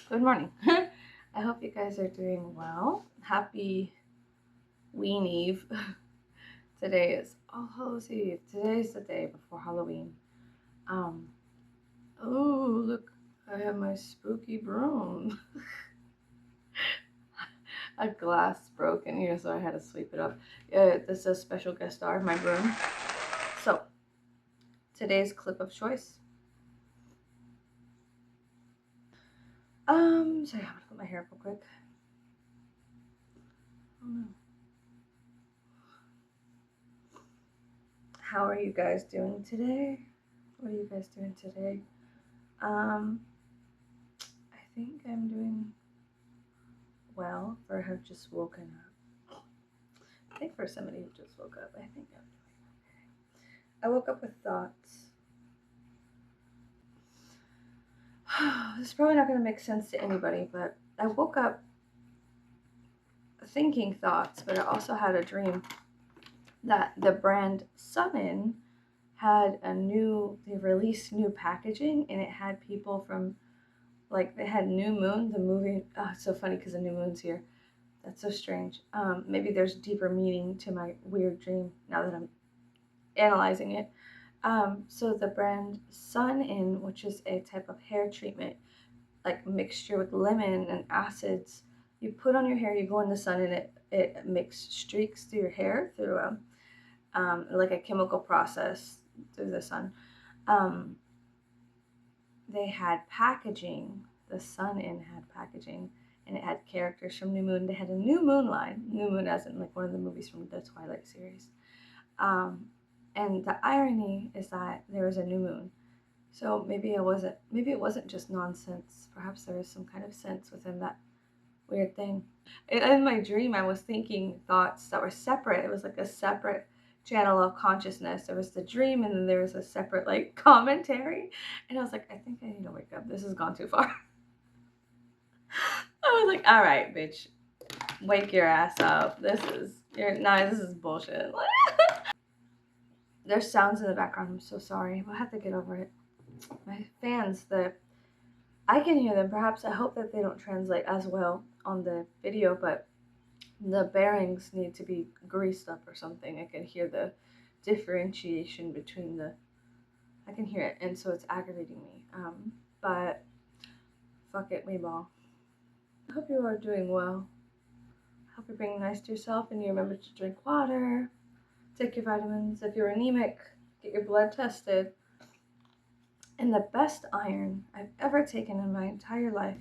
Good morning. I hope you guys are doing well. Happy Ween Eve. Today is All Hallows Eve. Today's the day before Halloween. Um, oh, look, I have my spooky broom. A glass broke in here, so I had to sweep it up. This is a special guest star, my broom. So, today's clip of choice. Sorry, I'm gonna put my hair up real quick. Oh no. How are you guys doing today? What are you guys doing today? I think I'm doing well for have just woken up. I think for somebody who just woke up, I think I'm doing okay. I woke up with thoughts. This is probably not going to make sense to anybody, but I woke up thinking thoughts, but I also had a dream that the brand Summon they released new packaging, and it had people from, like, they had New Moon, the movie. Oh, it's so funny because the new moon's here. That's so strange. Maybe there's deeper meaning to my weird dream now that I'm analyzing it. So the brand Sun In, which is a type of hair treatment, like mixture with lemon and acids, you put on your hair, you go in the sun, and it makes streaks through your hair through like a chemical process through the sun. Um, they had packaging. The Sun In had packaging, and it had characters from New Moon. They had a New Moon line. New Moon, as in like one of the movies from the Twilight series. And the irony is that there was a new moon. So maybe it wasn't just nonsense. Perhaps there was some kind of sense within that weird thing. In my dream, I was thinking thoughts that were separate. It was like a separate channel of consciousness. There was the dream, and then there was a separate like commentary. And I was like, I think I need to wake up. This has gone too far. I was like, all right, bitch, wake your ass up. This is bullshit. There's sounds in the background. I'm so sorry. We'll have to get over it. My fans, I can hear them. Perhaps I hope that they don't translate as well on the video, but the bearings need to be greased up or something. I can hear the differentiation between I can hear it, and so it's aggravating me. But fuck it, me ball. I hope you are doing well. I hope you're being nice to yourself, and you remember to drink water, take your vitamins. If you're anemic, get your blood tested. And the best iron I've ever taken in my entire life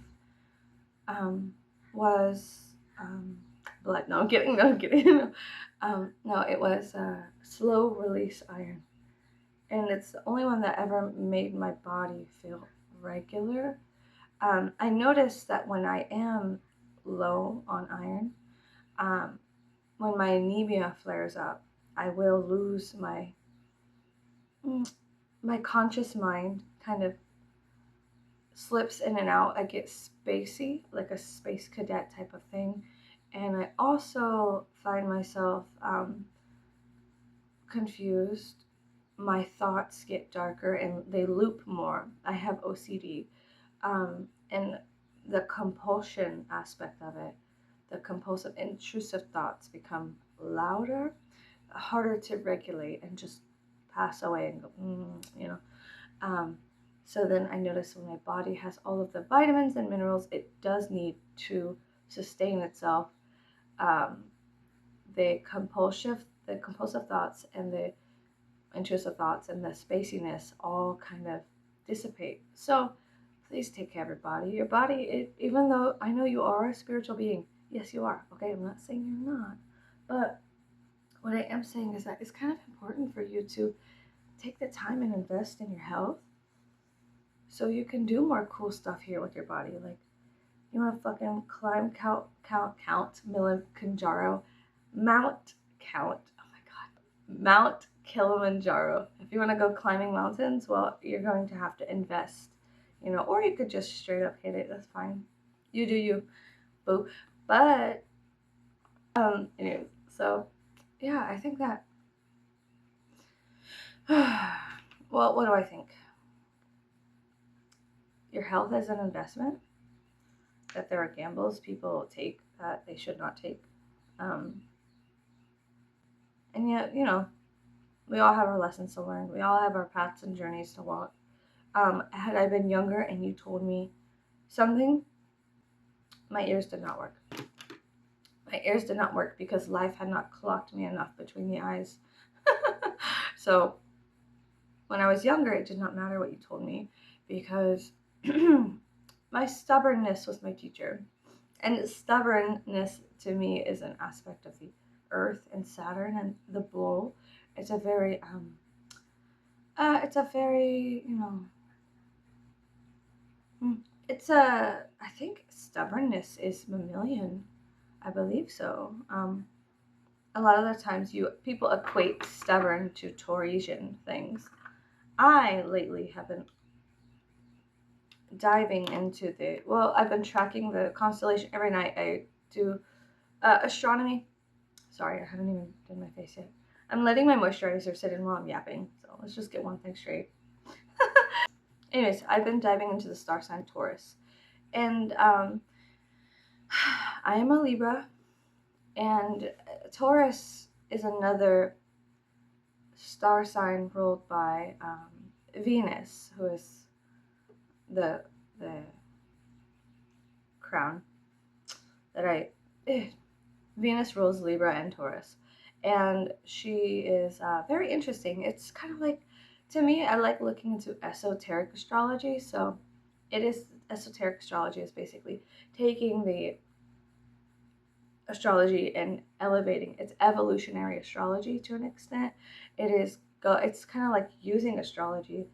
was blood. No, I'm kidding. No, I'm kidding. No, it was slow release iron. And it's the only one that ever made my body feel regular. I noticed that when I am low on iron, when my anemia flares up, I will lose my conscious mind kind of slips in and out. I get spacey, like a space cadet type of thing. And I also find myself confused. My thoughts get darker and they loop more. I have OCD. And the compulsion aspect of it, the compulsive, intrusive thoughts become louder, harder to regulate, and just pass away and go, So then I notice when my body has all of the vitamins and minerals it does need to sustain itself, the compulsive thoughts and the intrusive thoughts and the spaciness all kind of dissipate. So please take care of your body. Your body, even though I know you are a spiritual being, yes, you are. Okay, I'm not saying you're not, but what I am saying is that it's kind of important for you to take the time and invest in your health so you can do more cool stuff here with your body. Like, you want to fucking climb Mount Kilimanjaro. If you want to go climbing mountains, well, you're going to have to invest, or you could just straight up hit it. That's fine. You do you, boo. But, anyway, so, yeah, I think that, well, what do I think? Your health is an investment. that there are gambles people take that they should not take. Um, and yet, we all have our lessons to learn. We all have our paths and journeys to walk. Had I been younger and you told me something, my ears did not work. My ears did not work because life had not clocked me enough between the eyes. So when I was younger, it did not matter what you told me because my stubbornness was my teacher. And stubbornness to me is an aspect of the earth and Saturn and the bull. It's a very, I think stubbornness is mammalian. I believe so. A lot of the times people equate stubborn to Taurasian things. I lately have been diving into I've been tracking the constellation every night. I do astronomy. Sorry, I haven't even done my face yet. I'm letting my moisturizer sit in while I'm yapping, so let's just get one thing straight. Anyways, I've been diving into the star sign Taurus, and I am a Libra, and Taurus is another star sign ruled by Venus, who is the crown that Venus rules Libra and Taurus, and she is very interesting. It's kind of like, to me, I like looking into esoteric astrology. So esoteric astrology is basically taking the astrology and elevating its evolutionary astrology to an extent. It's kind of like using astrology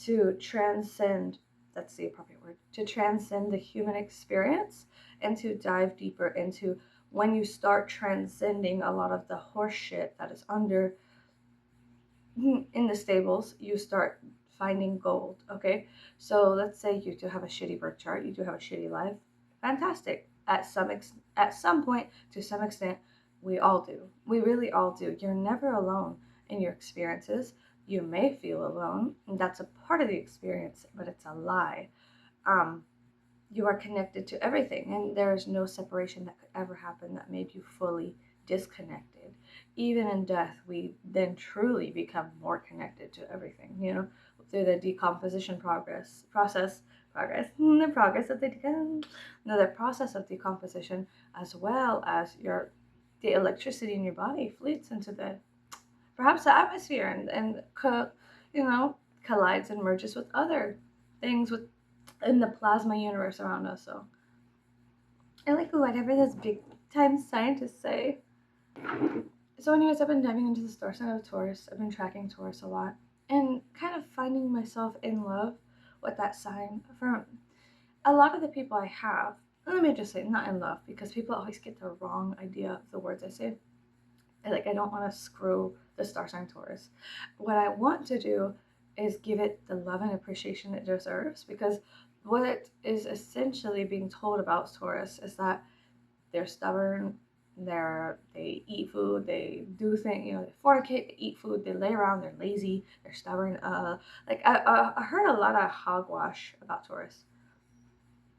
to transcend, that's the appropriate word, to transcend the human experience and to dive deeper into when you start transcending a lot of the horse shit that is under in the stables, you start finding gold. Okay, so let's say you do have a shitty birth chart, you do have a shitty life. Fantastic. At some point, to some extent, we all do. We really all do. You're never alone in your experiences. You may feel alone, and that's a part of the experience, but it's a lie. You are connected to everything, and there is no separation that could ever happen that made you fully disconnected. Even in death, we then truly become more connected to everything, through the decomposition the process of decomposition, as well as the electricity in your body fleets into perhaps the atmosphere and collides and merges with other things in the plasma universe around us. So I like whatever those big time scientists say. So anyways, I've been diving into the star sign of Taurus. I've been tracking Taurus a lot and kind of finding myself in love with that sign. From a lot of the people I have, let me just say, not in love, because people always get the wrong idea of the words I say. I don't want to screw the star sign Taurus. What I want to do is give it the love and appreciation it deserves, because what it is essentially being told about Taurus is that they're stubborn, they eat food, they do things, they fornicate, they eat food, they lay around, they're lazy, they're stubborn. I heard a lot of hogwash about Taurus,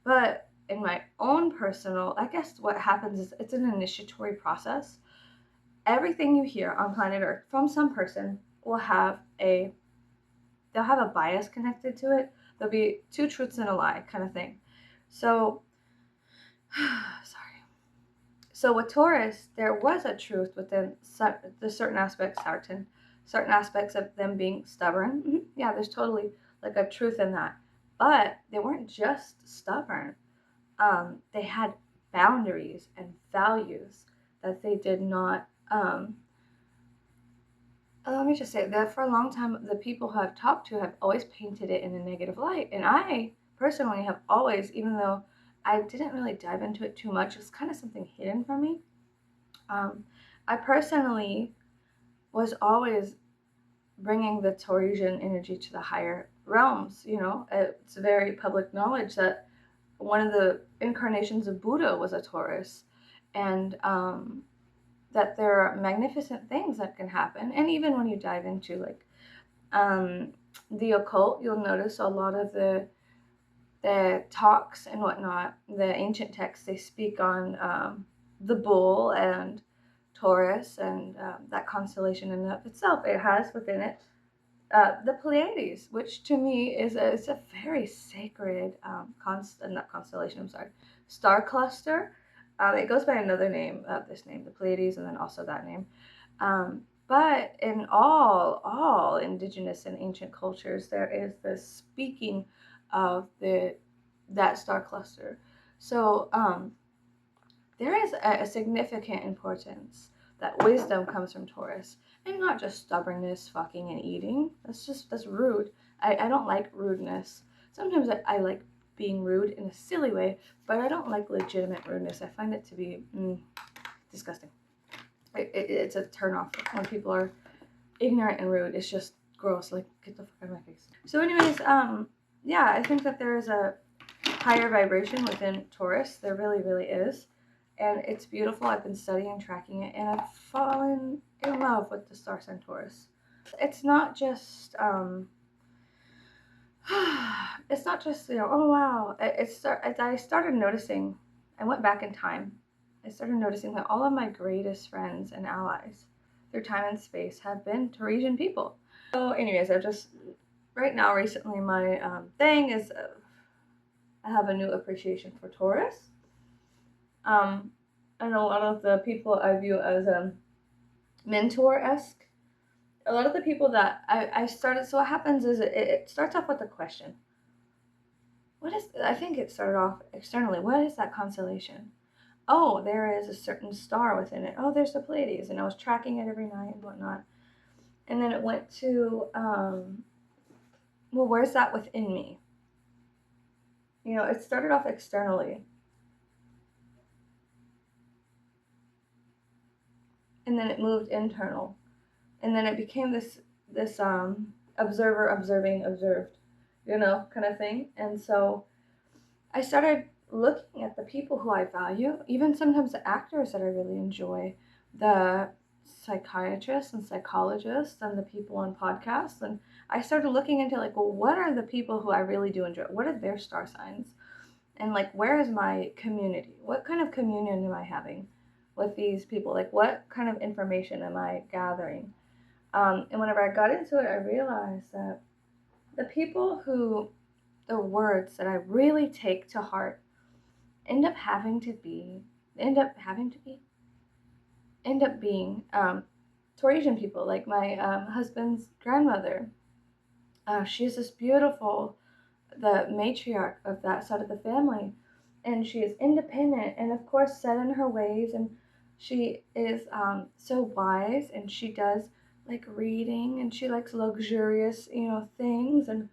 but in my own personal, I guess what happens is it's an initiatory process. Everything you hear on planet Earth from some person will have they'll have a bias connected to it. There'll be two truths and a lie kind of thing. So, sorry. So with Taurus, there was a truth within the certain aspects of them being stubborn. Mm-hmm. Yeah, there's totally like a truth in that. But they weren't just stubborn. They had boundaries and values that they did not. Let me just say that for a long time, the people who I've talked to have always painted it in a negative light. And I personally have always, even though I didn't really dive into it too much, it was kind of something hidden from me. I personally was always bringing the Taurasian energy to the higher realms. It's very public knowledge that one of the incarnations of Buddha was a Taurus, and that there are magnificent things that can happen. And even when you dive into the occult, you'll notice a lot of the the talks and whatnot, the ancient texts, they speak on the bull and Taurus and that constellation in and of itself. It has within it the Pleiades, which to me is a very sacred not constellation. I'm sorry, star cluster. It goes by another name of this name, the Pleiades, and then also that name. But in all indigenous and ancient cultures, there is this speaking of that star cluster. So there is a significant importance that wisdom comes from Taurus, and not just stubbornness, fucking, and eating. That's rude. I don't like rudeness. Sometimes I like being rude in a silly way, but I don't like legitimate rudeness. I find it to be disgusting. It's a turnoff when people are ignorant and rude. It's just gross. Like, get the fuck out of my face. So anyways, yeah, I think that there is a higher vibration within Taurus. There really, really is. And it's beautiful. I've been studying, tracking it, and I've fallen in love with the star sign Taurus. It's not just, it's not just, oh wow. I started noticing, I went back in time. I started noticing that all of my greatest friends and allies through time and space have been Taurasian people. So anyways, right now, recently, my thing is, I have a new appreciation for Taurus. And a lot of the people I view as mentor-esque. A lot of the people that I started, so what happens is it starts off with a question. I think it started off externally. What is that constellation? Oh, there is a certain star within it. Oh, there's the Pleiades. And I was tracking it every night and whatnot. And then it went to, well, where's that within me? It started off externally. And then it moved internal, and then it became this observer observing observed, kind of thing. And so I started looking at the people who I value, even sometimes the actors that I really enjoy, the psychiatrists and psychologists and the people on podcasts, and I started looking into like, well, what are the people who I really do enjoy? What are their star signs? And like, where is my community? What kind of communion am I having with these people? Like, what kind of information am I gathering? And whenever I got into it, I realized that the words that I really take to heart end up being Taurasian people. Like my husband's grandmother. She's this beautiful, the matriarch of that side of the family, and she is independent and of course set in her ways, and she is so wise, and she does like reading, and she likes luxurious things, and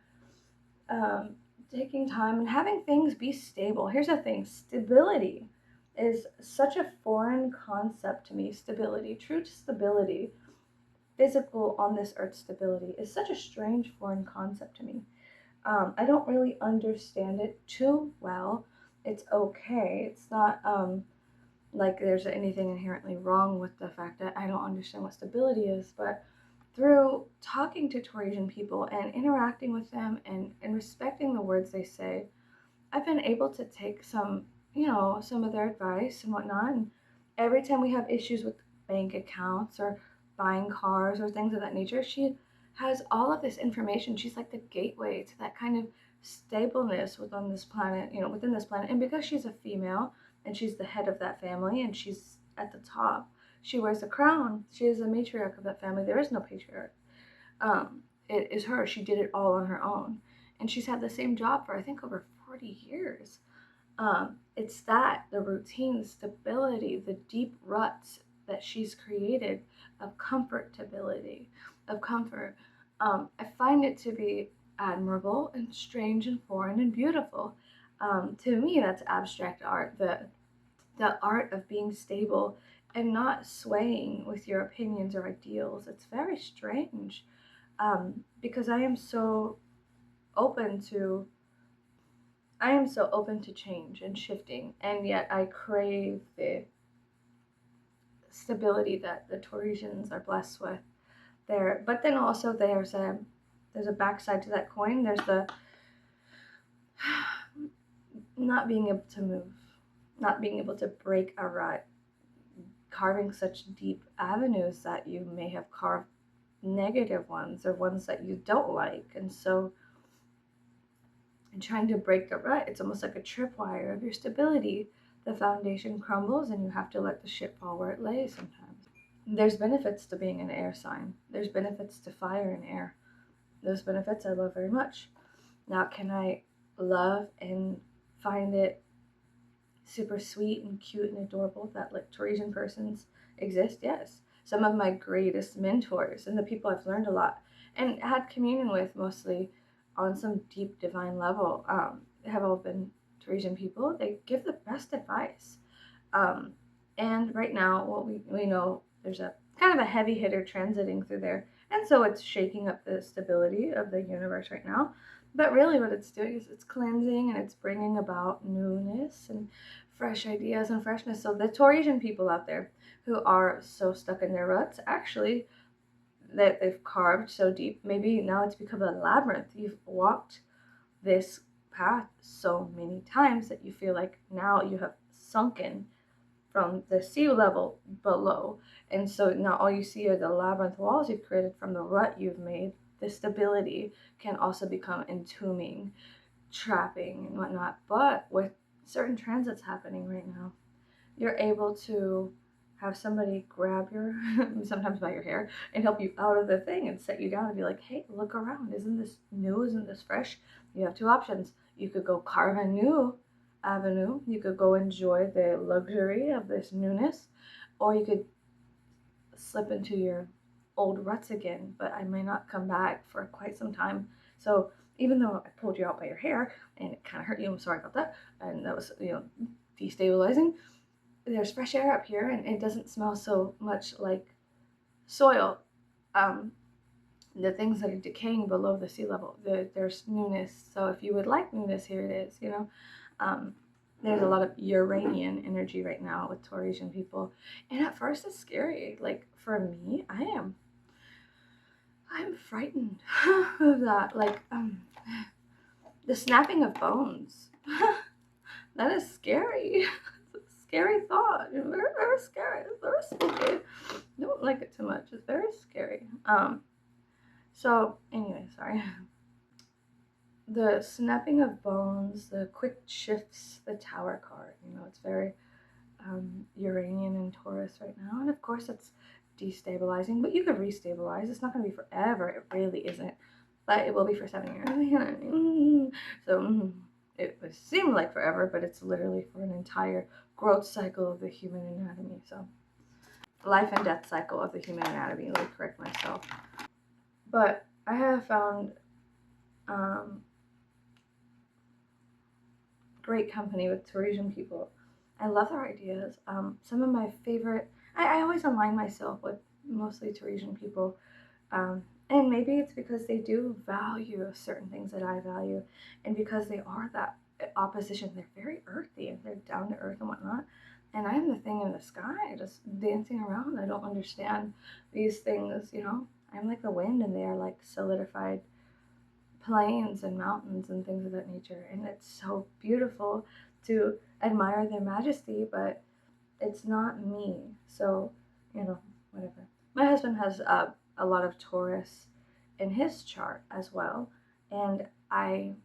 taking time and having things be stable. Here's the thing, stability is such a foreign concept to me. Stability, true stability, physical on this earth stability is such a strange foreign concept to me. I don't really understand it too well. It's okay. It's not like there's anything inherently wrong with the fact that I don't understand what stability is, but through talking to Taurasian people and interacting with them and respecting the words they say, I've been able to take some of their advice and whatnot. And every time we have issues with bank accounts or buying cars or things of that nature, she has all of this information. She's like the gateway to that kind of stableness within this planet, And because she's a female and she's the head of that family and she's at the top, she wears a crown. She is a matriarch of that family. There is no patriarch. It is her. She did it all on her own. And she's had the same job for, I think, over 40 years. It's the routine, the stability, the deep ruts that she's created of comfortability, of comfort. I find it to be admirable and strange and foreign and beautiful. To me, that's abstract art, the art of being stable and not swaying with your opinions or ideals. It's very strange, because I am so open to change and shifting, and yet I crave the stability that the Taurasians are blessed with there. But then also there's a backside to that coin. There's not being able to move, not being able to break a rut, carving such deep avenues that you may have carved negative ones or ones that you don't like. And so, in trying to break the rut, it's almost like a tripwire of your stability. The foundation crumbles and you have to let the ship fall where it lay sometimes. There's benefits to being an air sign. There's benefits to fire and air. Those benefits I love very much. Now, can I love and find it super sweet and cute and adorable that like Taurasian persons exist? Yes. Some of my greatest mentors and the people I've learned a lot and had communion with mostly on some deep divine level have all been Taurasian people. They give the best advice. And right now, what we know, there's a kind of a heavy hitter transiting through there. And so it's shaking up the stability of the universe right now. But really what it's doing is it's cleansing and it's bringing about newness and fresh ideas and freshness. So the Taurasian people out there who are so stuck in their ruts, actually, that they've carved so deep, maybe now it's become a labyrinth. You've walked this path so many times that you feel like now you have sunken from the sea level below. And so now all you see are the labyrinth walls you've created from the rut you've made. The stability can also become entombing, trapping, and whatnot. But with certain transits happening right now, you're able to have somebody grab your, sometimes by your hair, and help you out of the thing and set you down and be like, hey, look around. Isn't this new? Isn't this fresh? You have two options. You could go carve a new avenue. You could go enjoy the luxury of this newness, or you could slip into your old ruts again, but I may not come back for quite some time. So even though I pulled you out by your hair and it kind of hurt you, I'm sorry about that, and that was, destabilizing, there's fresh air up here and it doesn't smell so much like soil. The things that are decaying below the sea level, there's newness. So if you would like newness, here it is, there's a lot of Uranian energy right now with Taurasian people. And at first it's scary. Like for me, I'm frightened of that. Like the snapping of bones. That is scary. It's a scary thought. Very, very scary. It's very spooky. I don't like it too much. It's very scary. So anyway, sorry. The snapping of bones, the quick shifts, the Tower card. It's very Uranian and Taurus right now. And of course it's destabilizing, but you could restabilize. It's not going to be forever. It really isn't. But it will be for 7 years. So it would seem like forever, but it's literally for an entire growth cycle of the human anatomy. So life and death cycle of the human anatomy. Let me correct myself. But I have found great company with Taurasian people. I love their ideas. Some of my favorite, I always align myself with mostly Taurasian people. And maybe it's because they do value certain things that I value. And because they are that opposition, they're very earthy and they're down to earth and whatnot. And I'm the thing in the sky, just dancing around. I don't understand these things, I'm like the wind and they are like solidified plains and mountains and things of that nature. And it's so beautiful to admire their majesty, but it's not me. So, whatever. My husband has a lot of Taurus in his chart as well. And I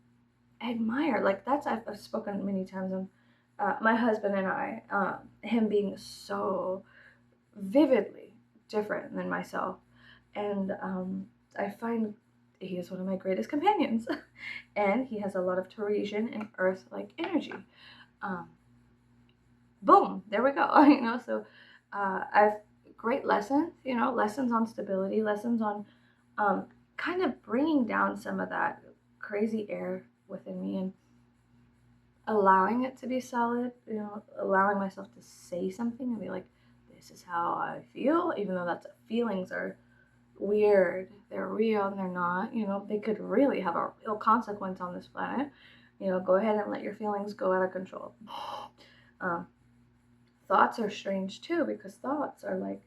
admire, like I've spoken many times on my husband and I, him being so vividly different than myself. And I find he is one of my greatest companions. And he has a lot of Taurasian and earth-like energy. Boom, there we go. So I've great lessons, lessons on stability, lessons on kind of bringing down some of that crazy air within me and allowing it to be solid, allowing myself to say something and be like, this is how I feel, even though feelings are weird, they're real and they're not, they could really have a real consequence on this planet. Go ahead and let your feelings go out of control. Thoughts are strange too, because thoughts are like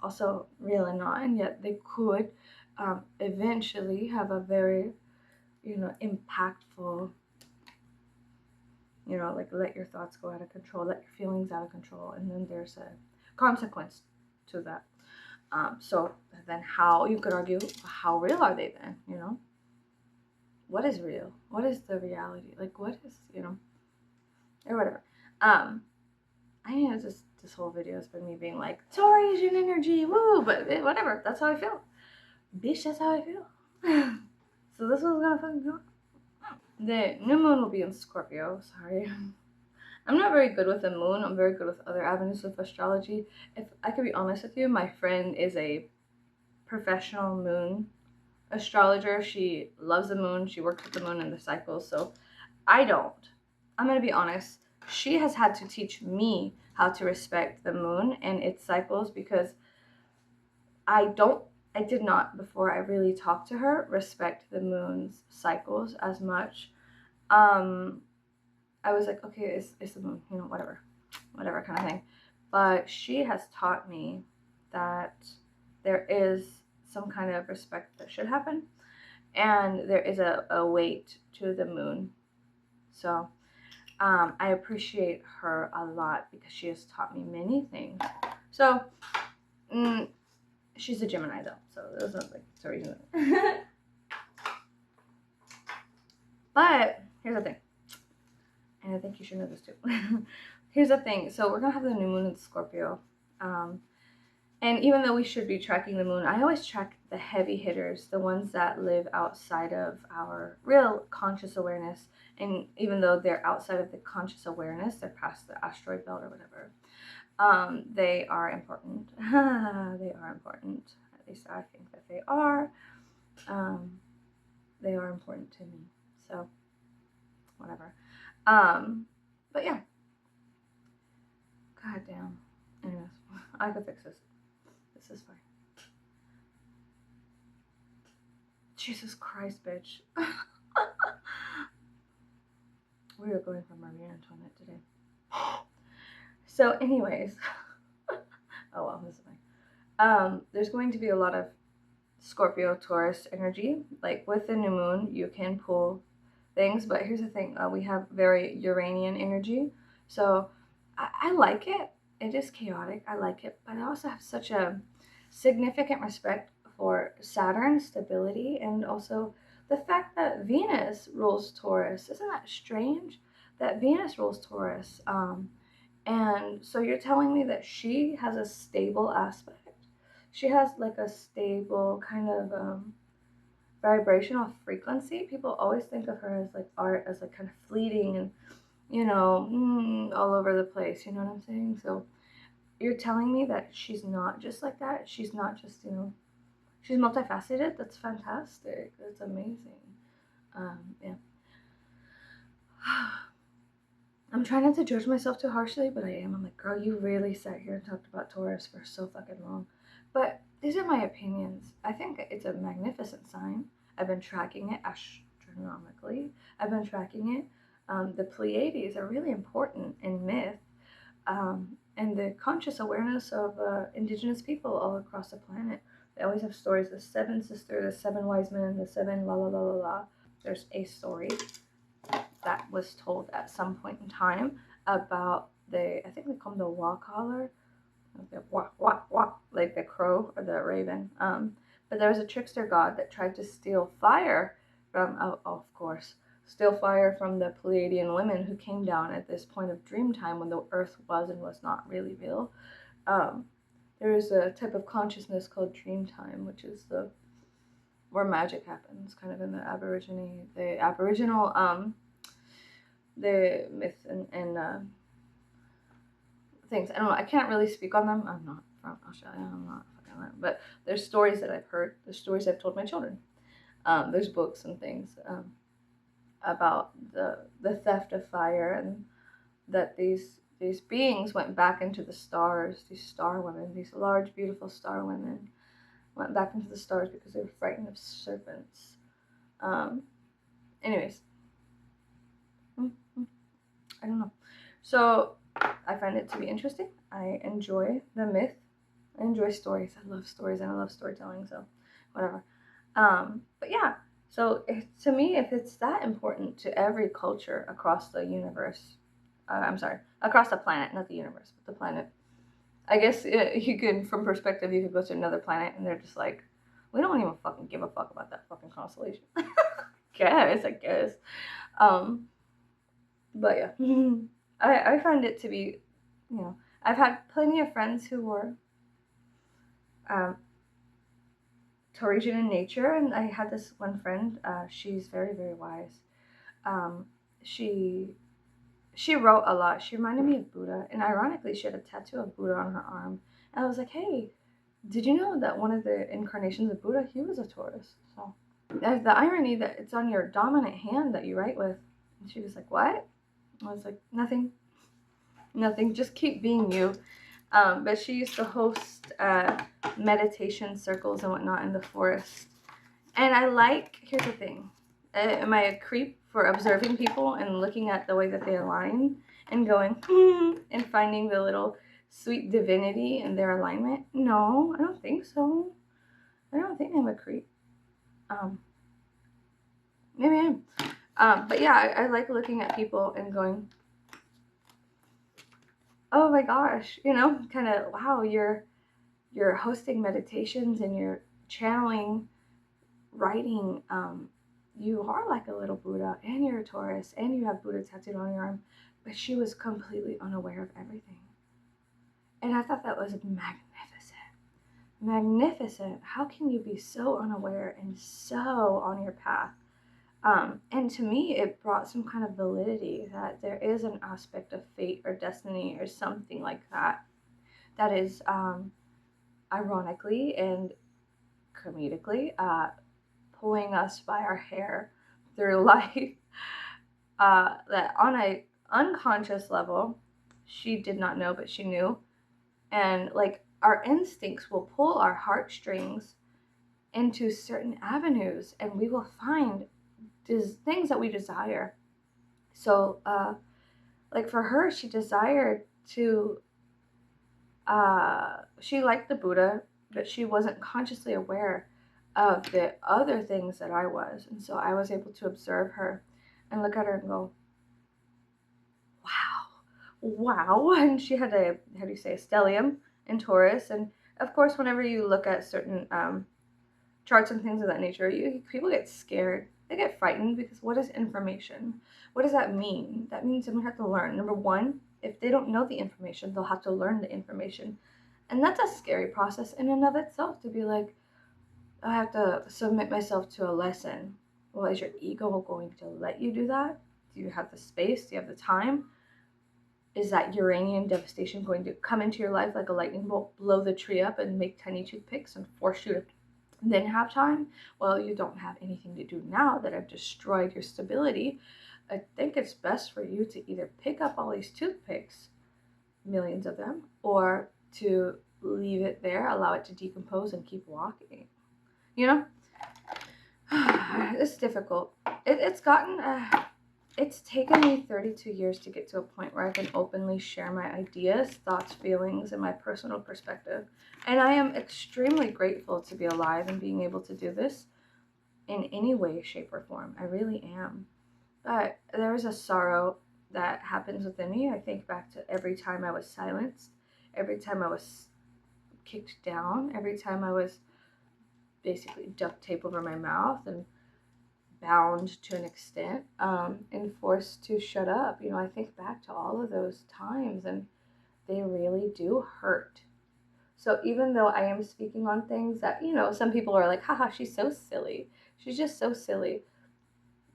also real and not, and yet they could eventually have a very, impactful You know, like let your thoughts go out of control, let your feelings out of control, and then there's a consequence to that. So then how, you could argue, how real are they then, you know? What is real? What is the reality? Like, what is, you know, or whatever. I mean, it's just, this whole video has been me being like, Taurus energy, woo, but whatever, that's how I feel. Bitch, that's how I feel. So this was gonna fucking go. The new moon will be in Scorpio, sorry. I'm not very good with the moon. I'm very good with other avenues of astrology. If I could be honest with you, my friend is a professional moon astrologer. She loves the moon. She works with the moon and the cycles. So I don't. I'm going to be honest. She has had to teach me how to respect the moon and its cycles, because I did not, before I really talked to her, respect the moon's cycles as much. I was like, okay, it's the moon, you know, whatever kind of thing. But she has taught me that there is some kind of respect that should happen, and there is a weight to the moon. So I appreciate her a lot because she has taught me many things. So she's a Gemini though, so there's not like the reason. But here's the thing, and I think you should know this too. Here's the thing. So we're gonna have the new moon in Scorpio, and even though we should be tracking the moon, I always track the heavy hitters, the ones that live outside of our real conscious awareness. And even though they're outside of the conscious awareness, they're past the asteroid belt or whatever. They are important. They are important. At least I think that they are. They are important to me. So whatever. But yeah. God damn. Anyways, I could fix this. This is fine. Jesus Christ, bitch. We are going for Marie Antoinette today. So anyways. Oh well, this is fine. There's going to be a lot of Scorpio Taurus energy. Like with the new moon, you can pull things, but here's the thing. We have very Uranian energy. So I like it. It is chaotic. I like it. But I also have such a significant respect for Saturn's stability, and also the fact that Venus rules Taurus. Isn't that strange? That Venus rules Taurus. And so you're telling me that she has a stable aspect. She has like a stable kind of vibrational frequency. People always think of her as like art, as like kind of fleeting and, you know, all over the place. You know what I'm saying? So you're telling me that she's not just like that. She's not just, you know, she's multifaceted. That's fantastic. That's amazing. Yeah. I'm trying not to judge myself too harshly, but I am. I'm like, girl, you really sat here and talked about Taurus for so fucking long. But these are my opinions. I think it's a magnificent sign. I've been tracking it astronomically. I've been tracking it. The Pleiades are really important in myth, and the conscious awareness of indigenous people all across the planet. They always have stories. The seven sisters, the seven wise men, the seven la la la la la. There's a story that was told at some point in time about I think they call them the wah caller, the wah wah wah, like the crow or the raven. But there was a trickster god that tried to steal fire from, of course, steal fire from the Pleiadian women who came down at this point of dream time when the earth was and was not really real. There is a type of consciousness called dream time, which is where magic happens, kind of in the Aboriginal the myth and things. I don't know. I can't really speak on them. I'm not from Australia. I'm not fucking that. But there's stories that I've heard. There's stories I've told my children. There's books and things about the theft of fire, and that these beings went back into the stars. These star women, these large, beautiful star women, went back into the stars because they were frightened of serpents. Anyways. I don't know. So I find it to be interesting. I enjoy the myth. I enjoy stories. I love stories and I love storytelling. So whatever. But yeah. So to me, if it's that important to every culture across the universe, I'm sorry, across the planet, not the universe, but the planet. I guess you could, from perspective, you could go to another planet and they're just like, we don't even fucking give a fuck about that fucking constellation. I guess. Um, but yeah, I find it to be, you know, I've had plenty of friends who were um, Taurasian in nature, and I had this one friend. She's very, very wise. Um, she she wrote a lot. She reminded me of Buddha, and ironically, she had a tattoo of Buddha on her arm. And I was like, hey, did you know that one of the incarnations of Buddha, he was a Taurus? So the irony that it's on your dominant hand that you write with. And she was like, what? I was like, nothing, nothing. Just keep being you. But she used to host meditation circles and whatnot in the forest. And here's the thing. Am I a creep for observing people and looking at the way that they align and going, and finding the little sweet divinity in their alignment? No, I don't think so. I don't think I'm a creep. Maybe I am. But yeah, I like looking at people and going, oh my gosh, kind of, wow, you're hosting meditations and you're channeling, writing. You are like a little Buddha, and you're a Taurus, and you have Buddha tattooed on your arm. But she was completely unaware of everything. And I thought that was magnificent. Magnificent. How can you be so unaware and so on your path? And to me, it brought some kind of validity that there is an aspect of fate or destiny or something like that that is, ironically and comedically, pulling us by our hair through life. That on a unconscious level, she did not know, but she knew. And like our instincts will pull our heartstrings into certain avenues, and we will find things that we desire. So, like for her, she desired to, she liked the Buddha, but she wasn't consciously aware of the other things that I was. And so I was able to observe her and look at her and go, wow. And she had a, how do you say, a stellium in Taurus. And of course, whenever you look at certain charts and things of that nature, people get scared. They get frightened because what is information? What does that mean? That means someone has to learn. Number one, if they don't know the information, they'll have to learn the information. And that's a scary process in and of itself, to be like, I have to submit myself to a lesson. Well, is your ego going to let you do that? Do you have the space? Do you have the time? Is that Uranian devastation going to come into your life like a lightning bolt, blow the tree up and make tiny toothpicks and force you to then have time? Well, you don't have anything to do now that I've destroyed your stability. I think it's best for you to either pick up all these toothpicks, millions of them, or to leave it there, allow it to decompose and keep walking. It's difficult. It's taken me 32 years to get to a point where I can openly share my ideas, thoughts, feelings, and my personal perspective. And I am extremely grateful to be alive and being able to do this in any way, shape, or form. I really am. But there is a sorrow that happens within me. I think back to every time I was silenced, every time I was kicked down, every time I was basically duct tape over my mouth and bound to an extent, and forced to shut up. I think back to all of those times, and they really do hurt. So even though I am speaking on things that, some people are like, haha, she's so silly. She's just so silly.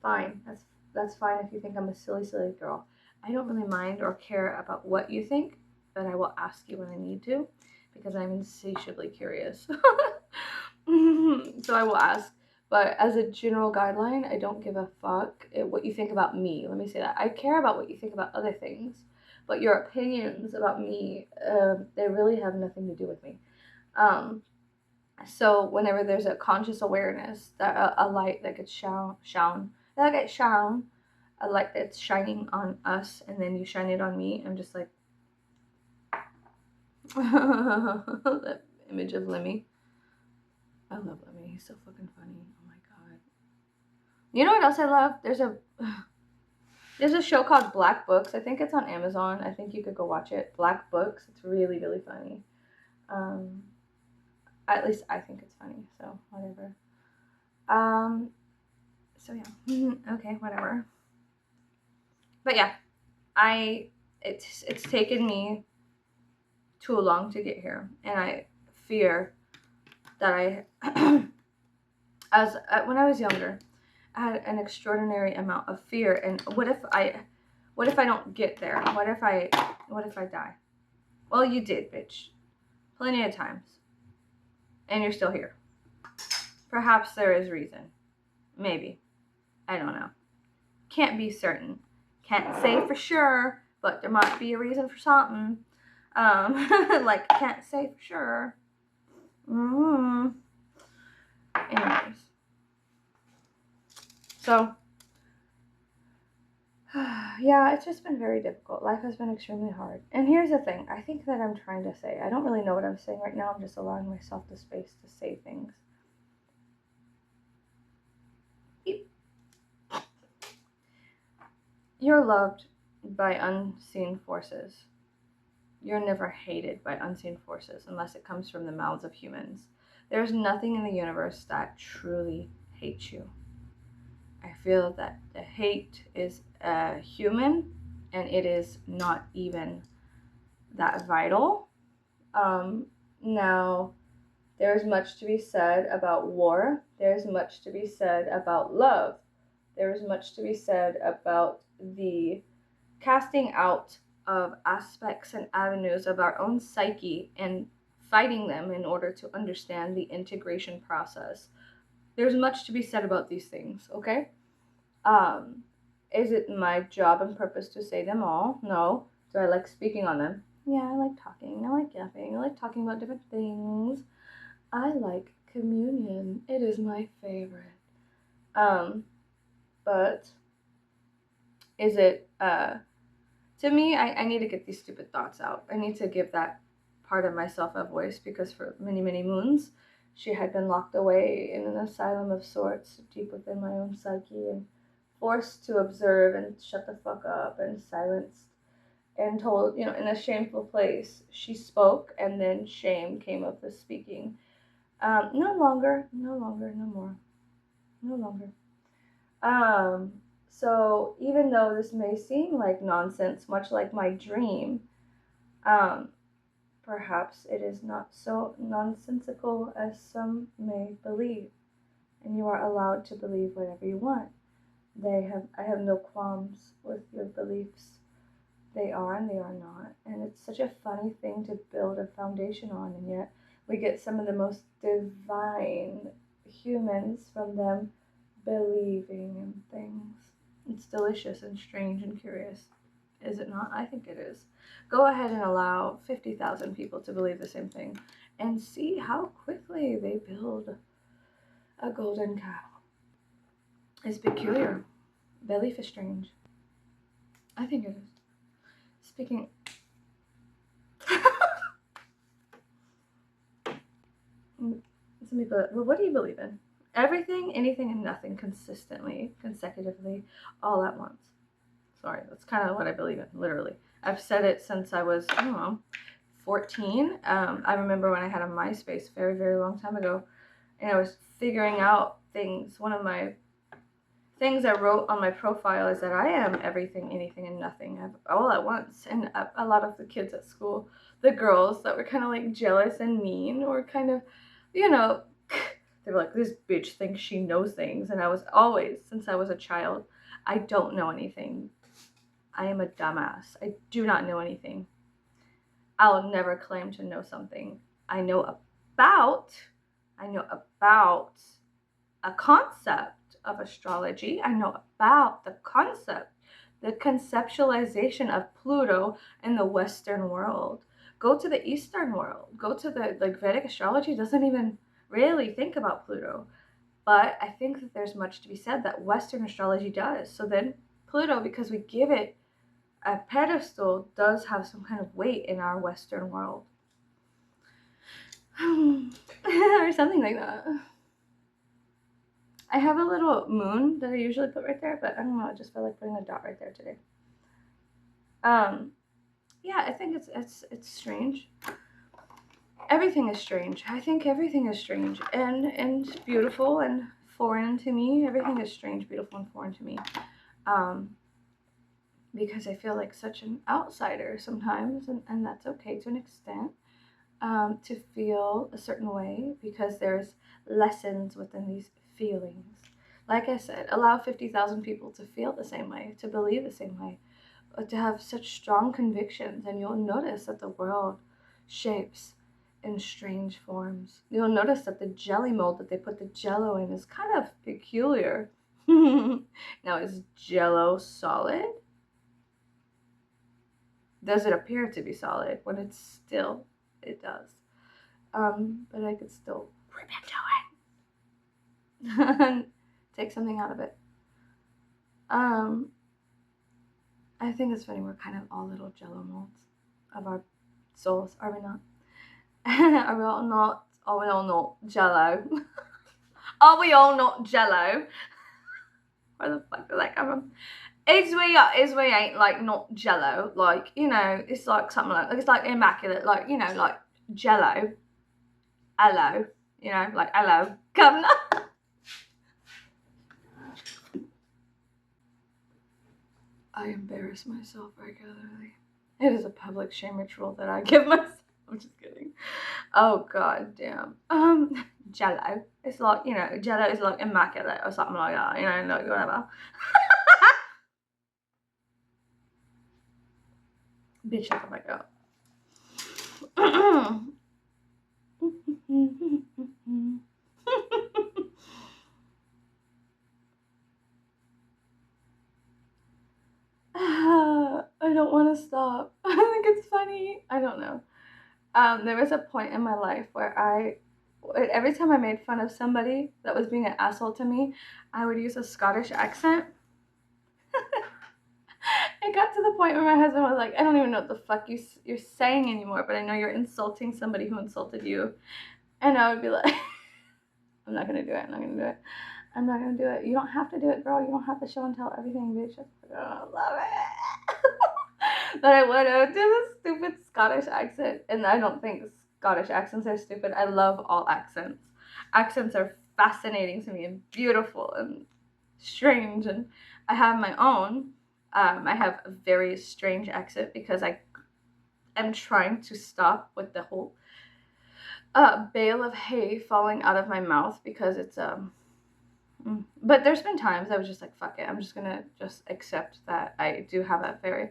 Fine. That's fine if you think I'm a silly, silly girl. I don't really mind or care about what you think, but I will ask you when I need to, because I'm insatiably curious. So I will ask. But as a general guideline, I don't give a fuck what you think about me. Let me say that. I care about what you think about other things, but your opinions about me, they really have nothing to do with me. So whenever there's a conscious awareness that a light that gets shone, a light that's shining on us, and then you shine it on me, I'm just like, that image of Lemmy. I love Lemmy. He's so fucking funny. Oh my god. You know what else I love? There's a show called Black Books. I think it's on Amazon. I think you could go watch it. Black Books. It's really, really funny. Um, at least I think it's funny. So whatever. Um, so yeah. Okay, whatever. But yeah, it's taken me too long to get here, and I fear that as when I was younger, I had an extraordinary amount of fear. And what if I don't get there? What if I die? Well, you did, bitch, plenty of times, and you're still here. Perhaps there is reason. Maybe. I don't know. Can't be certain. Can't say for sure, but there might be a reason for something. Like, can't say for sure. Anyways. So, yeah, it's just been very difficult. Life has been extremely hard. And here's the thing. I think that I'm trying to say. I don't really know what I'm saying right now. I'm just allowing myself the space to say things. You're loved by unseen forces. You're never hated by unseen forces unless it comes from the mouths of humans. There's nothing in the universe that truly hates you. I feel that the hate is human, and it is not even that vital. Now, there's much to be said about war. There's much to be said about love. There's much to be said about the casting out of aspects and avenues of our own psyche and fighting them in order to understand the integration process. There's much to be said about these things, okay? Um, is it my job and purpose to say them all? No. Do I like speaking on them? Yeah, I like talking. I like yapping. I like talking about different things. I like communion. It is my favorite. But is it to me, I need to get these stupid thoughts out. I need to give that part of myself a voice, because for many, many moons, she had been locked away in an asylum of sorts deep within my own psyche and forced to observe and shut the fuck up and silenced and told, in a shameful place. She spoke, and then shame came of the speaking. No longer, no longer, no more, no longer. So even though this may seem like nonsense, much like my dream, um, perhaps it is not so nonsensical as some may believe, and you are allowed to believe whatever you want. I have no qualms with your beliefs. They are and they are not, and it's such a funny thing to build a foundation on, and yet we get some of the most divine humans from them believing in things. It's delicious and strange and curious. Is it not? I think it is. Go ahead and allow 50,000 people to believe the same thing and see how quickly they build a golden cow. It's peculiar. Belief is strange. I think it is. Speaking. Some people, well, what do you believe in? Everything, anything, and nothing consistently, consecutively, all at once. Sorry, that's kind of what I believe in, literally. I've said it since I was, I don't know, 14. I remember when I had a MySpace very, very long time ago, and I was figuring out things. One of my things I wrote on my profile is that I am everything, anything, and nothing all at once. And a lot of the kids at school, the girls that were kind of like jealous and mean, were kind of, they were like, this bitch thinks she knows things. And I was always, since I was a child, I don't know anything. I am a dumbass. I do not know anything. I'll never claim to know something. I know about a concept of astrology. I know about the concept, the conceptualization of Pluto in the Western world. Go to the Eastern world. Go to the Vedic astrology doesn't even really think about Pluto. But I think that there's much to be said that Western astrology does. So then Pluto, because we give it a pedestal, does have some kind of weight in our Western world. Or something like that. I have a little moon that I usually put right there, but I don't know, I just feel like putting a dot right there today. Yeah, I think it's strange. Everything is strange. I think everything is strange and beautiful and foreign to me. Everything is strange, beautiful, and foreign to me. Um, because I feel like such an outsider sometimes, and that's okay to an extent. To feel a certain way because there's lessons within these feelings. Like I said, allow 50,000 people to feel the same way, to believe the same way, to have such strong convictions, and you'll notice that the world shapes in strange forms. You'll notice that the jelly mold that they put the jello in is kind of peculiar. Now, is jello solid? Does it appear to be solid when it's still? It does. But I could still rip into it and take something out of it. I think it's funny, we're kind of all little jello molds of our souls, are we not? Are we all not? Are we all not jello? Are we all not jello? Where the fuck did that come from? Is we ain't like not jello, like, you know, it's like something like, it's like immaculate, like, you know, like jello. Hello, you know, like hello, governor. I embarrass myself regularly. It is a public shame ritual that I give myself. I'm just kidding. Oh god damn. Jello. It's like, you know, Jello is like immaculate or something like that. You know, like whatever. Bitch, shut the fuck up. I don't want to stop. I think it's funny. I don't know. There was a point in my life where every time I made fun of somebody that was being an asshole to me, I would use a Scottish accent. It got to the point where my husband was like, I don't even know what the fuck you're saying anymore, but I know you're insulting somebody who insulted you. And I would be like, I'm not going to do it. I'm not going to do it. I'm not going to do it. You don't have to do it, girl. You don't have to show and tell everything, bitch. I love it. But I would do this stupid Scottish accent. And I don't think Scottish accents are stupid. I love all accents. Accents are fascinating to me and beautiful and strange. And I have my own. I have a very strange accent because I am trying to stop with the whole bale of hay falling out of my mouth because it's but there's been times I was just like, fuck it, I'm just gonna just accept that I do have a very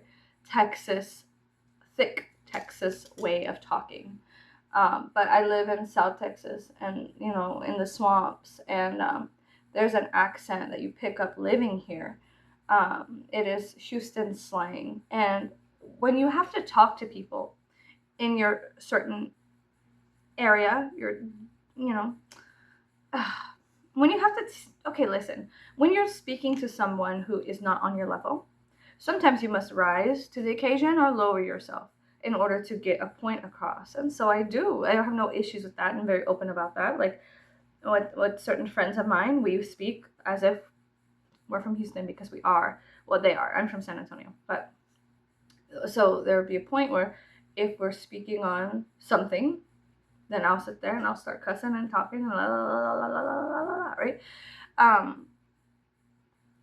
thick Texas way of talking. But I live in South Texas and, you know, in the swamps, and there's an accent that you pick up living here. It is Houston slang, and when you have to talk to people in your certain area, you know, when you have to, okay, listen, when you're speaking to someone who is not on your level, sometimes you must rise to the occasion or lower yourself in order to get a point across. And so I have no issues with that, and I'm very open about that. Like with certain friends of mine, we speak as if we're from Houston because we are. Well, they are. I'm from San Antonio. But so there would be a point where if we're speaking on something, then I'll sit there and I'll start cussing and talking and right?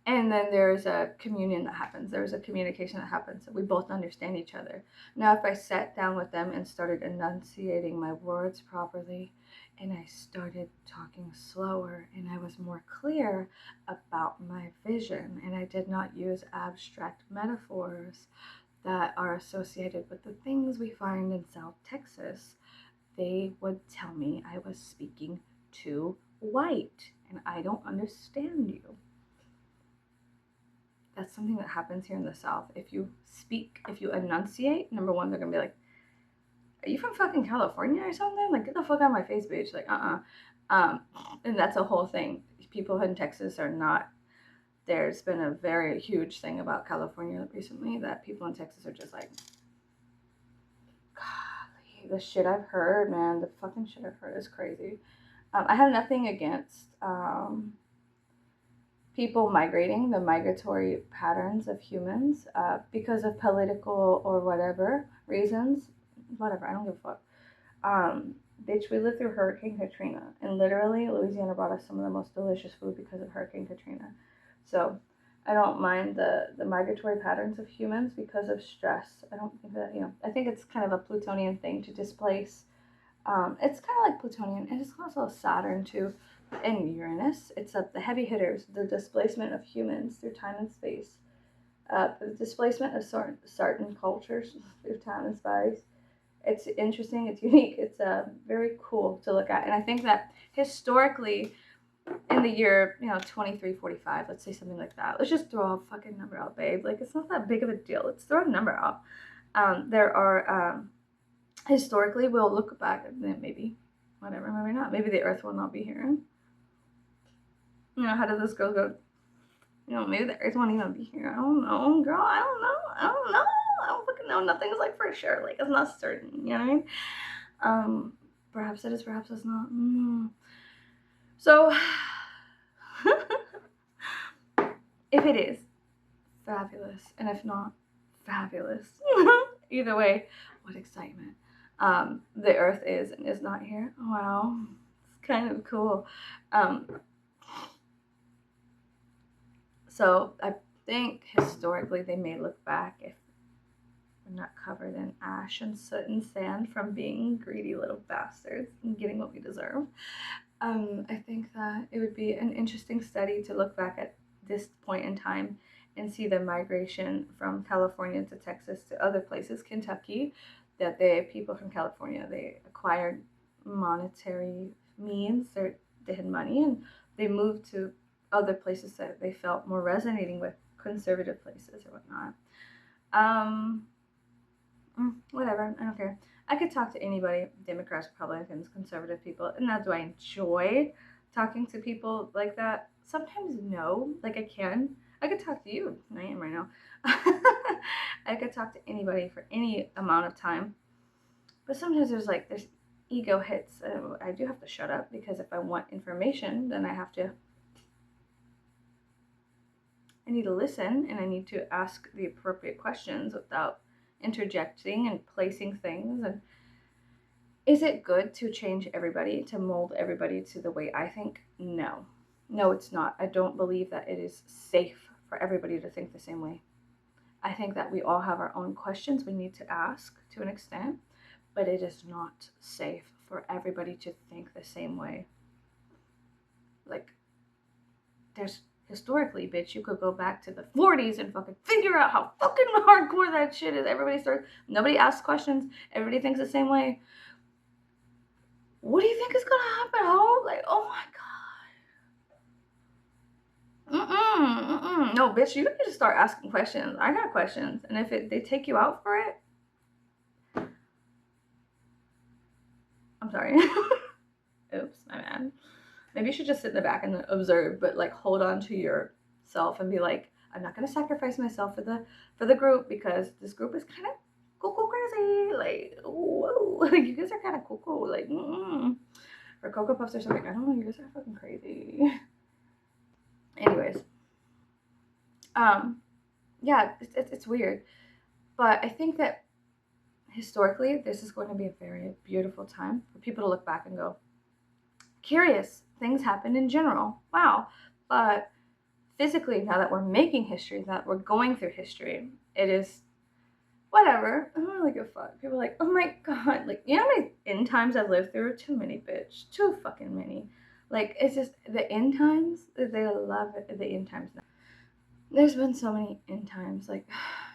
And then there's a communion that happens. There's a communication that happens. So we both understand each other. Now, if I sat down with them and started enunciating my words properly, and I started talking slower, and I was more clear about my vision, and I did not use abstract metaphors that are associated with the things we find in South Texas, they would tell me I was speaking too white, and I don't understand you. That's something that happens here in the South. If you enunciate, number one, they're gonna be like, are you from fucking California or something? Like, get the fuck out of my face, bitch. Like, and that's a whole thing. People in Texas are not, there's been a very huge thing about California recently that people in Texas are just like, golly, the shit I've heard, man, the fucking shit I've heard is crazy. I have nothing against, people migrating, the migratory patterns of humans, because of political or whatever reasons. Whatever, I don't give a fuck. Bitch, we lived through Hurricane Katrina, and literally Louisiana brought us some of the most delicious food because of Hurricane Katrina. So I don't mind the migratory patterns of humans because of stress. I don't think that, I think it's kind of a Plutonian thing to displace. It's kind of like Plutonian, and it's also Saturn too, and Uranus. It's the heavy hitters, the displacement of humans through time and space, the displacement of certain cultures through time and space. It's interesting, it's unique, it's very cool to look at. And I think that historically, in the year 2345, let's say something like that, let's just throw a fucking number out, babe. Like, it's not that big of a deal. Let's throw a number out. There are historically, we'll look back and then maybe whatever, maybe not, maybe the earth will not be here. How did this girl go? Maybe the earth won't even be here. I don't know, girl. I don't know. I don't fucking know. Nothing's like for sure. Like, it's not certain. You know what I mean? Perhaps it is. Perhaps it's not. So, if it is, fabulous, and if not, fabulous. Either way, what excitement. The earth is and is not here. Wow, it's kind of cool. So I think historically they may look back, if we're not covered in ash and soot and sand from being greedy little bastards and getting what we deserve. I think that it would be an interesting study to look back at this point in time and see the migration from California to Texas to other places, Kentucky, that the people from California, they acquired monetary means, they had money, and they moved to other places that they felt more resonating with, conservative places or whatnot. Whatever, I don't care. I could talk to anybody, Democrats, Republicans, conservative people, and now do I enjoy talking to people like that? Sometimes no, like I could talk to you, I am right now. I could talk to anybody for any amount of time, but sometimes there's ego hits. I do have to shut up, because if I want information, then I need to listen, and I need to ask the appropriate questions without interjecting and placing things. And is it good to change everybody, to mold everybody to the way I think? No, it's not. I don't believe that it is safe for everybody to think the same way. I think that we all have our own questions we need to ask to an extent, but it is not safe for everybody to think the same way. Like, there's historically, bitch, you could go back to the 40s and fucking figure out how fucking hardcore that shit is. Nobody asks questions, everybody thinks the same way. What do you think is gonna happen, ho? Like, oh my god. No, bitch, you need to start asking questions. I got questions, and if they take you out for it, I'm sorry. Oops, my bad. Maybe you should just sit in the back and observe, but hold on to yourself and be like, I'm not gonna sacrifice myself for the group, because this group is kind of cool crazy. Like, whoa, you guys are kind of cool. Like, for Cocoa Puffs or something. I don't know. You guys are fucking crazy. Anyways, yeah, it's weird, but I think that historically, this is going to be a very beautiful time for people to look back and go, curious, things happened in general. Wow. But physically, now that we're making history, that we're going through history, it is whatever. I don't really give a fuck. People are like, oh my god. Like, you know how many end times I've lived through? Too many, bitch. Too fucking many. Like, it's just the end times. They love it, the end times now. There's been so many end times. Like,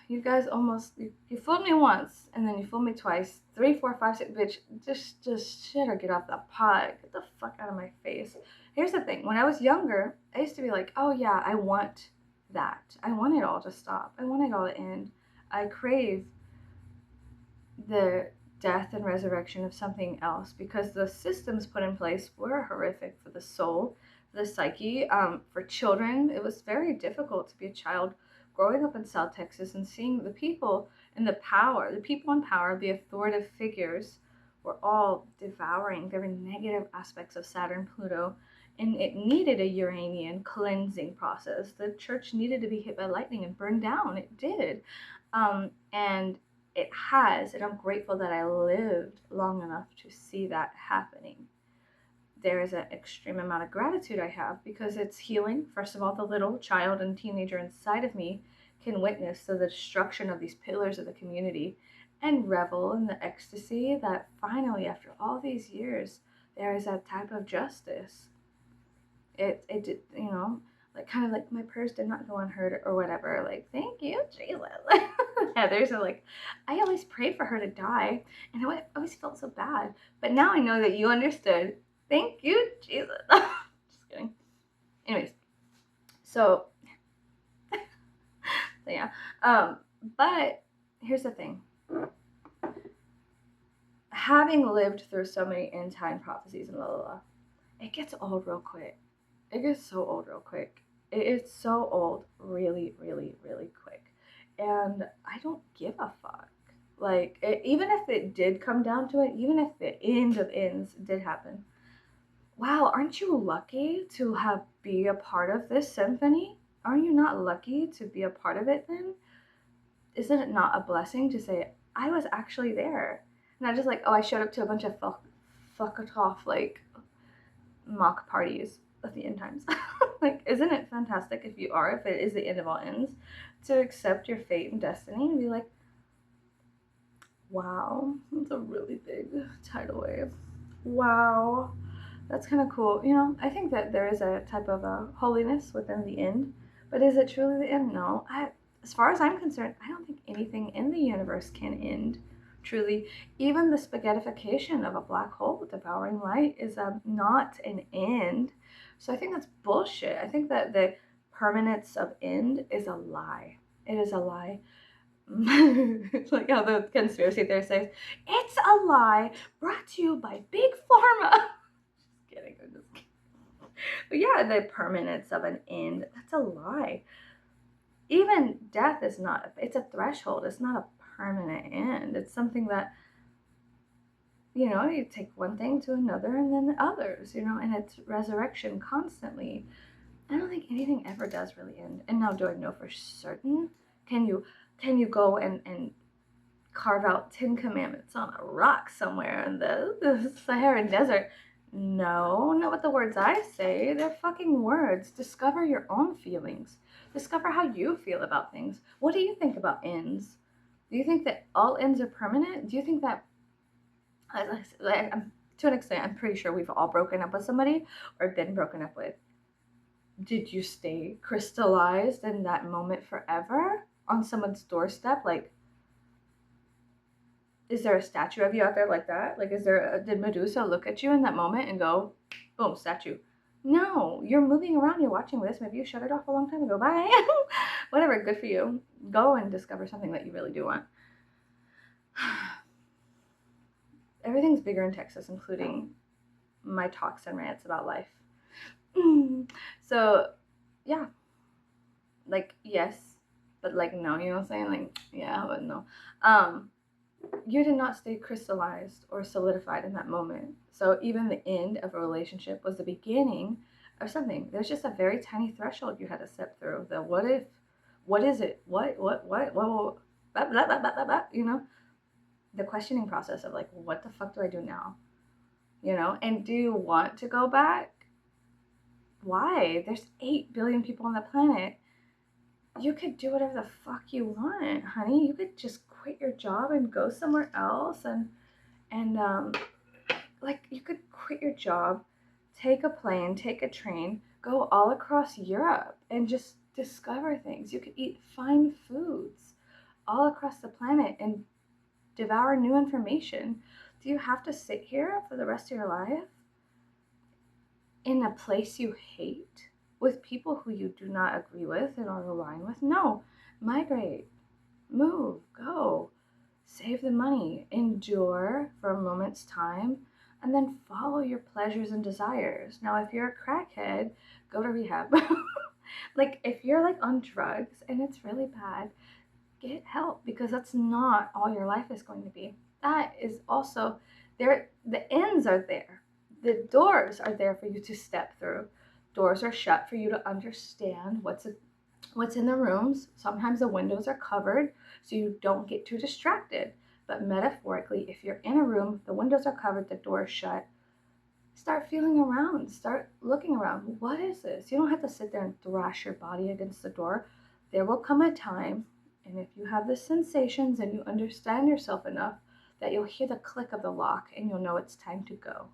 you guys almost, you fooled me once, and then you fooled me twice. 3, 4, 5, 6, bitch, just shit or get off the pot. Get the fuck out of my face. Here's the thing. When I was younger, I used to be like, oh yeah, I want that. I want it all to stop. I want it all to end. I crave the death and resurrection of something else, because the systems put in place were horrific for the soul, the psyche. For children, it was very difficult to be a child growing up in South Texas and seeing the people and the people in power, the authoritative figures were all devouring. There were negative aspects of Saturn, Pluto, and it needed a Uranian cleansing process. The church needed to be hit by lightning and burned down. It did. And it has, and I'm grateful that I lived long enough to see that happening. There is an extreme amount of gratitude I have because it's healing. First of all, the little child and teenager inside of me can witness the destruction of these pillars of the community and revel in the ecstasy that finally, after all these years, there is that type of justice. It you know, like kind of like my prayers did not go unheard or whatever. Like, thank you, Jesus. Heather's are like, I always prayed for her to die, and I always felt so bad. But now I know that you understood. Thank you, Jesus. Just kidding. Anyways, so yeah. But here's the thing. Having lived through so many end time prophecies and blah blah blah, it gets old real quick. It gets so old real quick. It is so old really, really, really quick. And I don't give a fuck. Like, even if it did come down to it, even if the end of ends did happen, wow, aren't you lucky to be a part of this symphony? Are you not lucky to be a part of it then? Isn't it not a blessing to say, I was actually there? Not just like, oh, I showed up to a bunch of fuck it off, like, mock parties of the end times. Like, isn't it fantastic if it is the end of all ends, to accept your fate and destiny and be like, wow, that's a really big tidal wave. Wow, that's kind of cool. You know, I think that there is a type of holiness within the end, but is it truly the end? No. As far as I'm concerned, I don't think anything in the universe can end. Truly, even the spaghettification of a black hole devouring light is not an end. So I think that's bullshit. I think that the permanence of end is a lie. It is a lie. It's like how the conspiracy theorist says, it's a lie brought to you by Big Pharma. Just kidding. I'm just kidding. But yeah, the permanence of an end, that's a lie. Even death is not, it's a threshold. It's not a permanent end. It's something that, you know, you take one thing to another and then others, you know, and it's resurrection constantly. I don't think anything ever does really end. And now, do I know for certain? Can you go and carve out 10 commandments on a rock somewhere in the Saharan desert? No, not with the words I say. They're fucking words. Discover your own feelings. Discover how you feel about things. What do you think about ends? Do you think that all ends are permanent? Do you think that, to an extent, I'm pretty sure we've all broken up with somebody or been broken up with. Did you stay crystallized in that moment forever on someone's doorstep? Like, is there a statue of you out there like that? Like, did Medusa look at you in that moment and go, boom, statue? No, you're moving around, you're watching this. Maybe you shut it off a long time ago. Bye. Whatever, good for you. Go and discover something that you really do want. Everything's bigger in Texas, including my talks and rants about life. So, yeah. Like, yes, but like, no, you know what I'm saying? Like, yeah, but no. You did not stay crystallized or solidified in that moment. So even the end of a relationship was the beginning of something. There's just a very tiny threshold you had to step through. The what if, what is it, what, blah, blah, blah, blah, blah, you know, the questioning process of like, what the fuck do I do now? You know, and do you want to go back? Why? There's 8 billion people on the planet. You could do whatever the fuck you want, honey. You could just quit your job and go somewhere else and like, you could quit your job, take a plane, take a train, go all across Europe and just discover things. You could eat fine foods all across the planet and devour new information. Do you have to sit here for the rest of your life in a place you hate with people who you do not agree with and or align with? No. Migrate. Move. Go. Save the money. Endure for a moment's time. And then follow your pleasures and desires. Now, if you're a crackhead, go to rehab. Like, if you're like on drugs and it's really bad, get help, because that's not all your life is going to be. That is also there. The ends are there. The doors are there for you to step through. Doors are shut for you to understand what's in the rooms. Sometimes the windows are covered so you don't get too distracted. But metaphorically, if you're in a room, the windows are covered, the door is shut, start feeling around, start looking around. What is this? You don't have to sit there and thrash your body against the door. There will come a time, and if you have the sensations and you understand yourself enough, that you'll hear the click of the lock and you'll know it's time to go.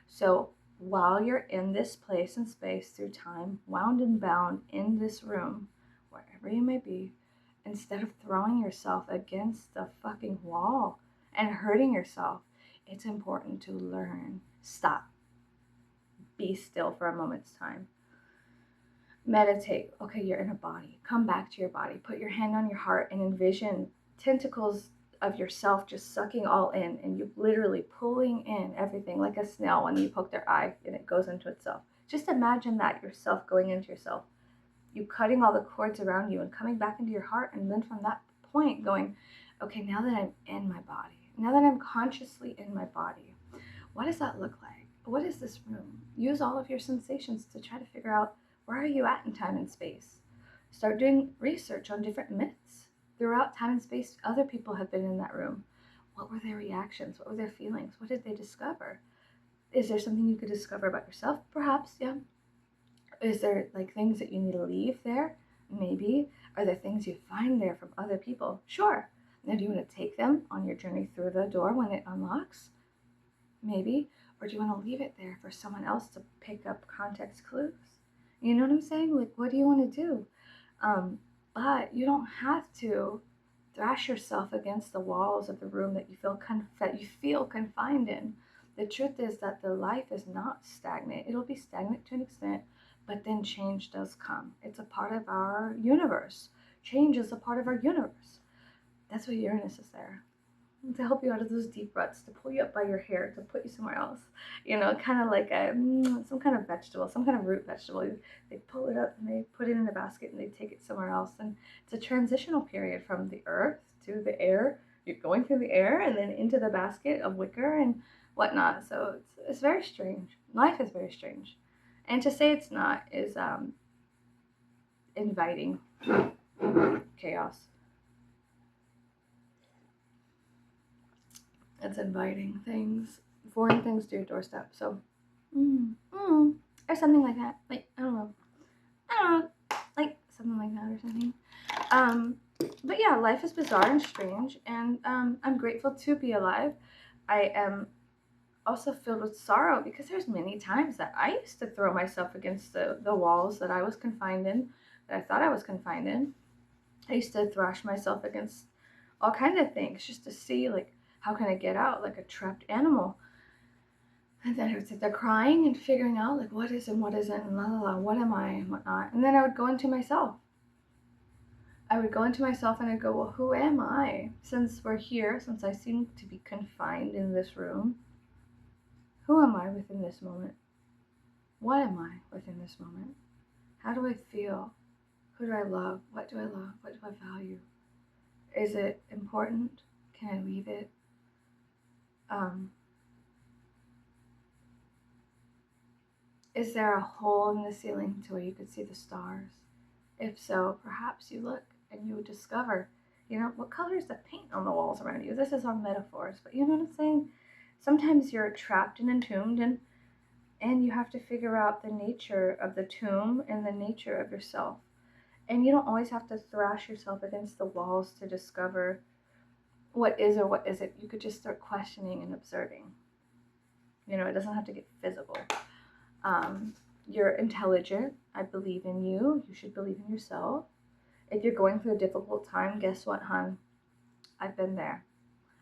So while you're in this place and space through time, wound and bound in this room, wherever you may be, instead of throwing yourself against the fucking wall and hurting yourself, it's important to learn. Stop. Be still for a moment's time. Meditate. Okay, you're in a body. Come back to your body. Put your hand on your heart and envision tentacles of yourself just sucking all in, and you literally pulling in everything like a snail when you poke their eye and it goes into itself. Just imagine that yourself going into yourself. You cutting all the cords around you and coming back into your heart, and then from that point going, okay, now that I'm in my body, now that I'm consciously in my body, what does that look like? What is this room? Use all of your sensations to try to figure out, where are you at in time and space? Start doing research on different myths. Throughout time and space, other people have been in that room. What were their reactions? What were their feelings? What did they discover? Is there something you could discover about yourself? Perhaps, yeah. Is there like things that you need to leave there? Maybe. Are there things you find there from other people? Sure. Now, do you want to take them on your journey through the door when it unlocks? Maybe. Or do you want to leave it there for someone else to pick up context clues? You know what I'm saying? Like, what do you want to do? But you don't have to thrash yourself against the walls of the room that you feel confined in. The truth is that the life is not stagnant. It'll be stagnant to an extent, but then change does come. It's a part of our universe. Change is a part of our universe. That's why Uranus is there, to help you out of those deep ruts, to pull you up by your hair, to put you somewhere else. You know, kind of like some kind of vegetable, some kind of root vegetable. They pull it up and they put it in a basket and they take it somewhere else. And it's a transitional period from the earth to the air. You're going through the air and then into the basket of wicker and whatnot. So it's very strange. Life is very strange. And to say it's not is inviting chaos. It's inviting things, foreign things to your doorstep. So, or something like that. Like, I don't know, like something like that or something. But yeah, life is bizarre and strange, and I'm grateful to be alive. I am also filled with sorrow because there's many times that I used to throw myself against the walls that I was confined in, that I thought I was confined in. I used to thrash myself against all kinds of things just to see, like, how can I get out, like a trapped animal? And then I would sit there crying and figuring out, like, what is and what isn't, and la la la, what am I and whatnot. And then I would go into myself. I would go into myself and I'd go, well, who am I? Since we're here, since I seem to be confined in this room, who am I within this moment? What am I within this moment? How do I feel? Who do I love? What do I love? What do I value? Is it important? Can I leave it? Is there a hole in the ceiling to where you could see the stars? If so, perhaps you look and you would discover, what color is the paint on the walls around you? This is all metaphors, but you know what I'm saying? Sometimes you're trapped and entombed, and you have to figure out the nature of the tomb and the nature of yourself. And you don't always have to thrash yourself against the walls to discover what is or what isn't. You could just start questioning and observing. It doesn't have to get physical. You're intelligent. I believe in you. You should believe in yourself. If you're going through a difficult time, guess what, hon? I've been there.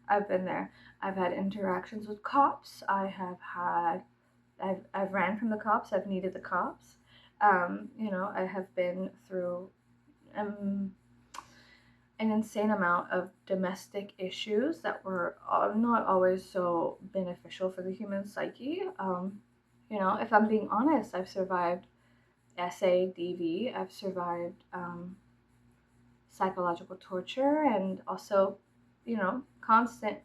I've had interactions with cops. I've ran from the cops. I've needed the cops. I have been through an insane amount of domestic issues that were not always so beneficial for the human psyche. If I'm being honest, I've survived SADV. I've survived psychological torture, and also, constant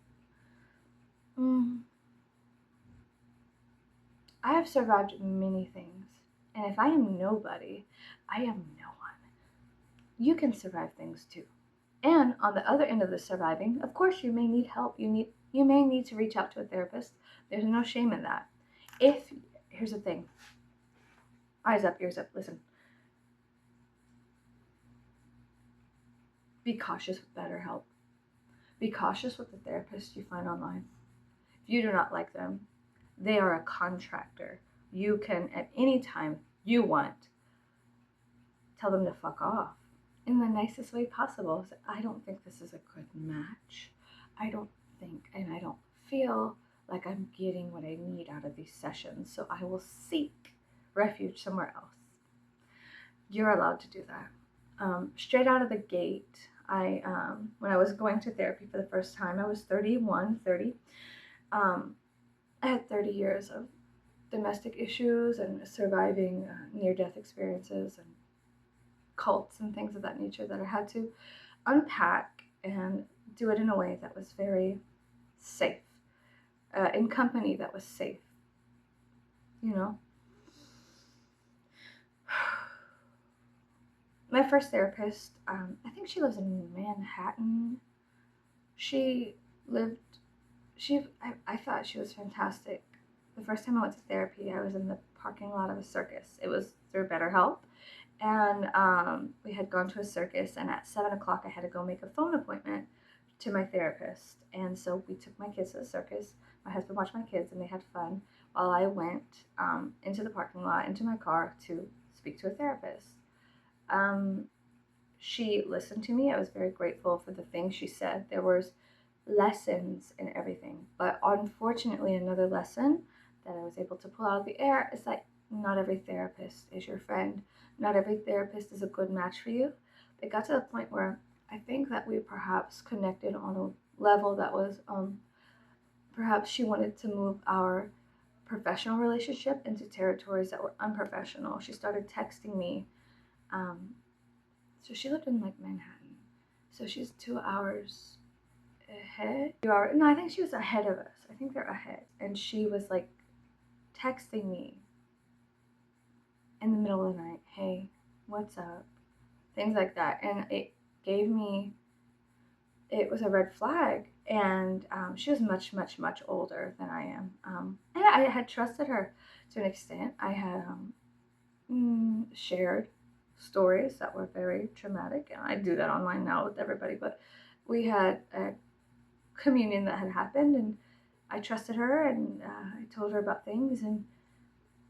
I have survived many things. And if I am nobody, I am no one. You can survive things too. And on the other end of the surviving, of course, you may need help. You may need to reach out to a therapist. There's no shame in that. If Here's the thing, eyes up, ears up. Listen, be cautious with BetterHelp. Be cautious with the therapist you find online. If you do not like them, they are a contractor. You can at any time you want tell them to fuck off in the nicest way possible. So I don't think this is a good match. I don't think, and I don't feel like I'm getting what I need out of these sessions, so I will seek refuge somewhere else. You're allowed to do that. Straight out of the gate, when I was going to therapy for the first time, I was 30. I had 30 years of domestic issues and surviving near-death experiences and cults and things of that nature that I had to unpack and do it in a way that was very safe, in company that was safe, you know. My first therapist, I think she lives in Manhattan. I thought she was fantastic. The first time I went to therapy, I was in the parking lot of a circus. It was through BetterHelp. And we had gone to a circus, and at 7 o'clock I had to go make a phone appointment to my therapist. And so we took my kids to the circus. My husband watched my kids, and they had fun while I went into the parking lot, into my car to speak to a therapist. She listened to me. I was very grateful for the things she said. There was lessons in everything. But unfortunately, another lesson that I was able to pull out of the air is that not every therapist is your friend. Not every therapist is a good match for you. It got to the point where I think that we perhaps connected on a level that was, perhaps she wanted to move our professional relationship into territories that were unprofessional. She started texting me. So she lived in like Manhattan. So she's 2 hours ahead. No, I think she was ahead of us. I think they're ahead. And she was like texting me in the middle of the night, hey, what's up? Things like that. And it was a red flag. And she was much, much, much older than I am. And I had trusted her to an extent. I had shared stories that were very traumatic. And I do that online now with everybody. But we had a communion that had happened, and I trusted her, and I told her about things, and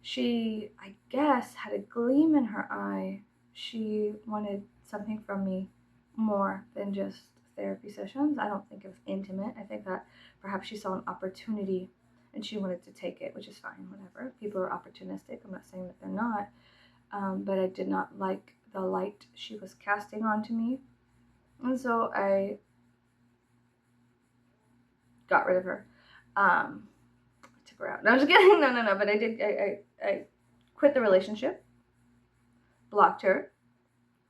she, I guess, had a gleam in her eye. She wanted something from me more than just therapy sessions. I don't think it was intimate. I think that perhaps she saw an opportunity and she wanted to take it, which is fine, whatever. People are opportunistic. I'm not saying that they're not. But I did not like the light she was casting onto me. And so I got rid of her. I took her out. No, I'm just kidding. No. But I quit the relationship, blocked her,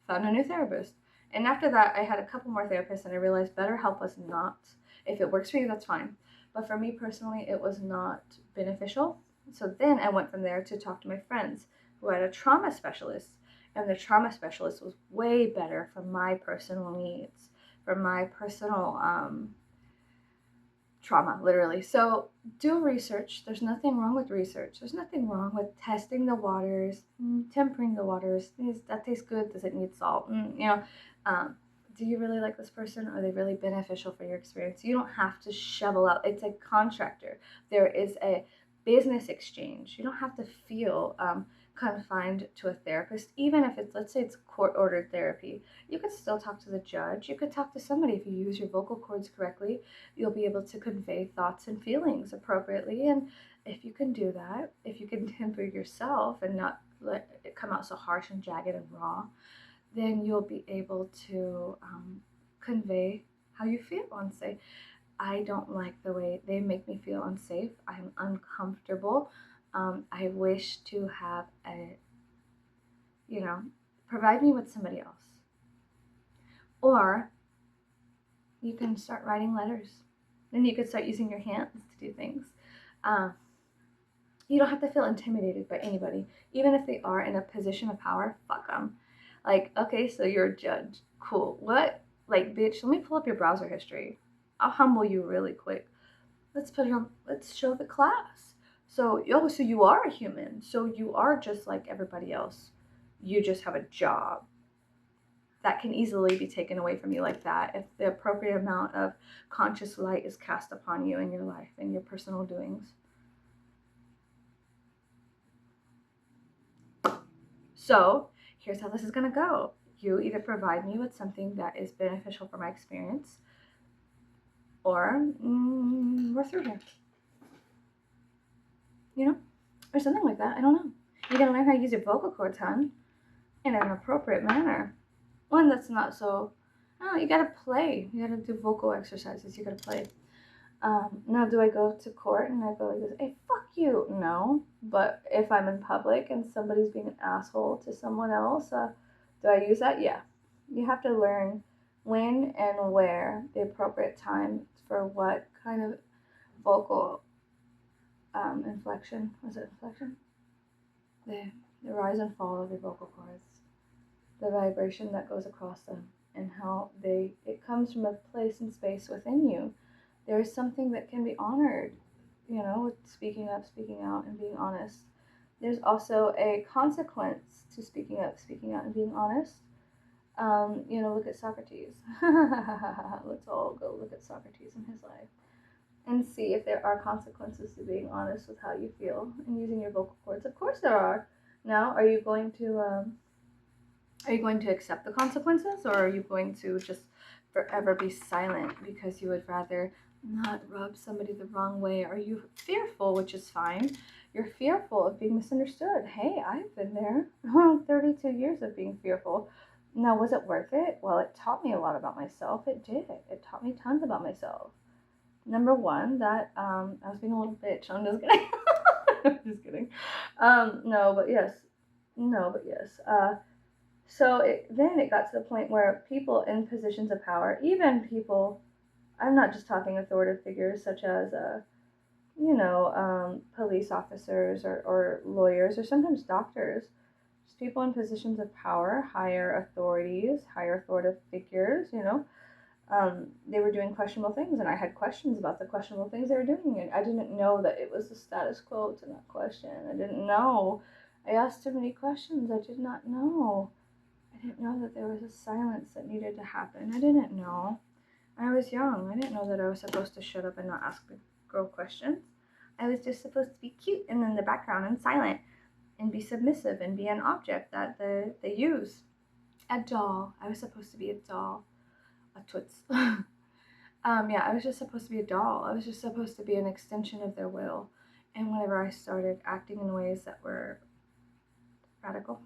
found a new therapist. And after that, I had a couple more therapists, and I realized BetterHelp was not, if it works for you, that's fine. But for me personally, it was not beneficial. So then I went from there to talk to my friends who had a trauma specialist. And the trauma specialist was way better for my personal needs, for my personal trauma, literally. So do research. There's nothing wrong with research. There's nothing wrong with testing the waters, tempering the waters. That tastes good. Does it need salt? Do you really like this person? Are they really beneficial for your experience? You don't have to shovel out. It's a contractor. There is a business exchange. You don't have to feel confined to a therapist, even if it's, let's say it's court-ordered therapy. You could still talk to the judge. You could talk to somebody. If you use your vocal cords correctly, you'll be able to convey thoughts and feelings appropriately. And if you can do that, if you can temper yourself and not let it come out so harsh and jagged and raw, then you'll be able to convey how you feel and say, I don't like the way they make me feel unsafe. I'm uncomfortable. I wish to have provide me with somebody else. Or you can start writing letters. Then you could start using your hands to do things. You don't have to feel intimidated by anybody, even if they are in a position of power. Fuck them. Like, okay, so you're a judge. Cool. What? Like, bitch, let me pull up your browser history. I'll humble you really quick. Let's put it on. Let's show the class. So, oh, so you are a human. So you are just like everybody else. You just have a job. That can easily be taken away from you like that if the appropriate amount of conscious light is cast upon you in your life and your personal doings. So here's how this is going to go. You either provide me with something that is beneficial for my experience, or we're through here. You know? Or something like that. I don't know. You gotta learn how to use your vocal cords, hon, in an appropriate manner. One that's not so, oh, you gotta play. You gotta do vocal exercises. You gotta play. Now, do I go to court and I go like this, hey, fuck you? No. But if I'm in public and somebody's being an asshole to someone else, do I use that? Yeah. You have to learn when and where the appropriate time for what kind of vocal inflection. Was it inflection? The rise and fall of your vocal cords. The vibration that goes across them and how it comes from a place and space within you. There is something that can be honored, you know, with speaking up, speaking out, and being honest. There's also a consequence to speaking up, speaking out, and being honest. You know, look at Socrates. Let's all go look at Socrates and his life and see if there are consequences to being honest with how you feel and using your vocal cords. Of course there are. Now, are you going to accept the consequences, or are you going to just forever be silent because you would rather not rub somebody the wrong way? Are you fearful, which is fine? You're fearful of being misunderstood. Hey, I've been there. 32 years of being fearful. Now, was it worth it? Well, it taught me a lot about myself. It did. It taught me tons about myself. Number one, that I was being a little bitch. I'm just kidding. I'm just kidding. No, but yes. So then it got to the point where people in positions of power, even people, I'm not just talking authoritative figures such as, police officers or lawyers or sometimes doctors, just people in positions of power, higher authoritative figures, they were doing questionable things, and I had questions about the questionable things they were doing, and I didn't know that it was the status quo to not question. I didn't know. I asked too many questions. I did not know. I didn't know that there was a silence that needed to happen. I didn't know. I was young. I didn't know that I was supposed to shut up and not ask the girl questions. I was just supposed to be cute and in the background and silent and be submissive and be an object that they use. A doll. I was supposed to be a doll. A toots. I was just supposed to be a doll. I was just supposed to be an extension of their will. And whenever I started acting in ways that were radical,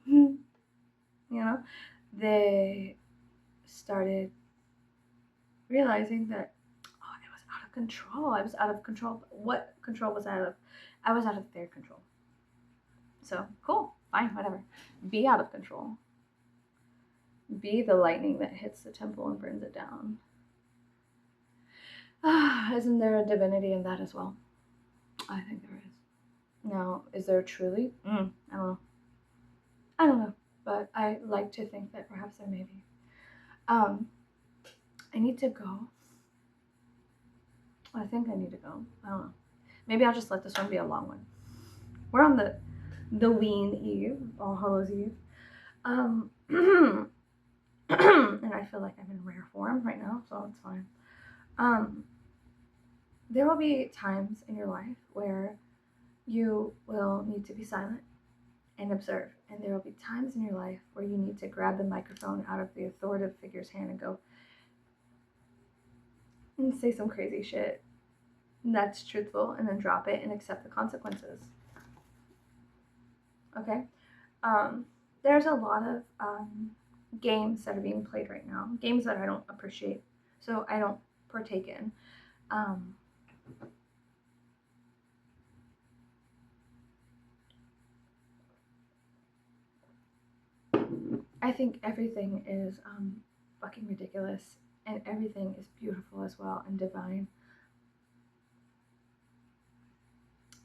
they started realizing that, I was out of control. I was out of control. What control was I out of? I was out of their control. So, cool. Fine, whatever. Be out of control. Be the lightning that hits the temple and burns it down. Isn't there a divinity in that as well? I think there is. Now, is there truly? I don't know. But I like to think that perhaps there may be. I need to go. I think I need to go. I don't know. Maybe I'll just let this one be a long one. We're on the Ween Eve, All Hallows Eve. And I feel like I'm in rare form right now, so it's fine. There will be times in your life where you will need to be silent and observe. And there will be times in your life where you need to grab the microphone out of the authoritative figure's hand and go and say some crazy shit that's truthful, and then drop it and accept the consequences. Okay? There's a lot of games that are being played right now, games that I don't appreciate, so I don't partake in. I think everything is fucking ridiculous, and everything is beautiful as well and divine.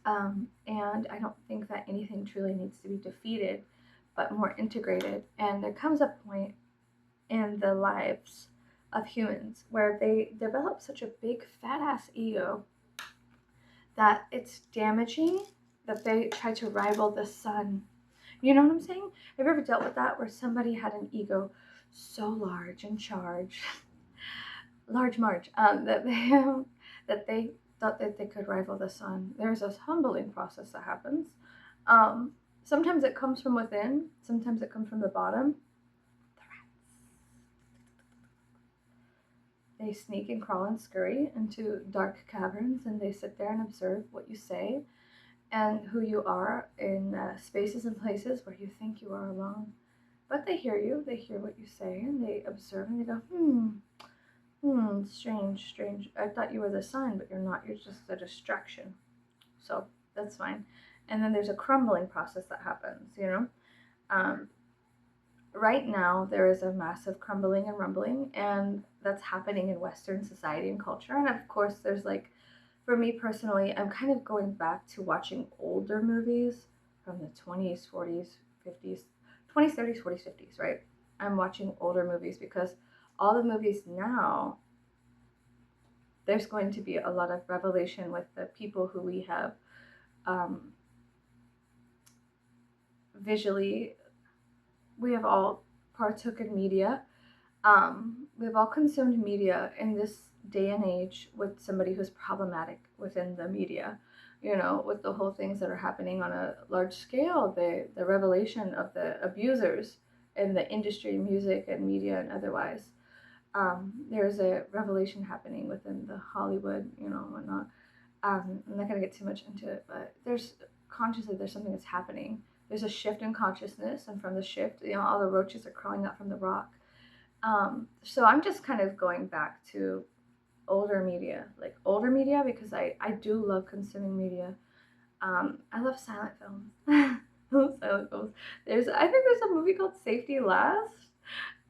And I don't think that anything truly needs to be defeated, but more integrated. And there comes a point in the lives of humans where they develop such a big fat ass ego that it's damaging, that they try to rival the sun. You know what I'm saying? Have you ever dealt with that where somebody had an ego so large and charged, large Marge, that they that they thought that they could rival the sun? There's this humbling process that happens. Um, Sometimes it comes from within, sometimes it comes from the bottom. They sneak and crawl and scurry into dark caverns, and they sit there and observe what you say and who you are in spaces and places where you think you are alone. But they hear you, they hear what you say, and they observe and they go, strange, strange. I thought you were the sun, but you're not. You're just a distraction. So that's fine. And then there's a crumbling process that happens, you know? Right now, there is a massive crumbling and rumbling, and that's happening in Western society and culture. And of course, there's like, for me personally, I'm kind of going back to watching older movies from the 20s, 40s, 50s, 20s, 30s, 40s, 50s, right? I'm watching older movies because all the movies now, there's going to be a lot of revelation with the people who we have visually, we have all partook in media. We've all consumed media in this day and age with somebody who's problematic within the media, you know, with the whole things that are happening on a large scale, the revelation of the abusers in the industry, music and media and otherwise. There's a revelation happening within the Hollywood, you know, whatnot. I'm not going to get too much into it, but there's consciously there's something that's happening. There's a shift in consciousness, and from the shift, you know, all the roaches are crawling out from the rock. So I'm just kind of going back to older media, because I do love consuming media. I love silent films. I love silent films. I think there's a movie called Safety Last.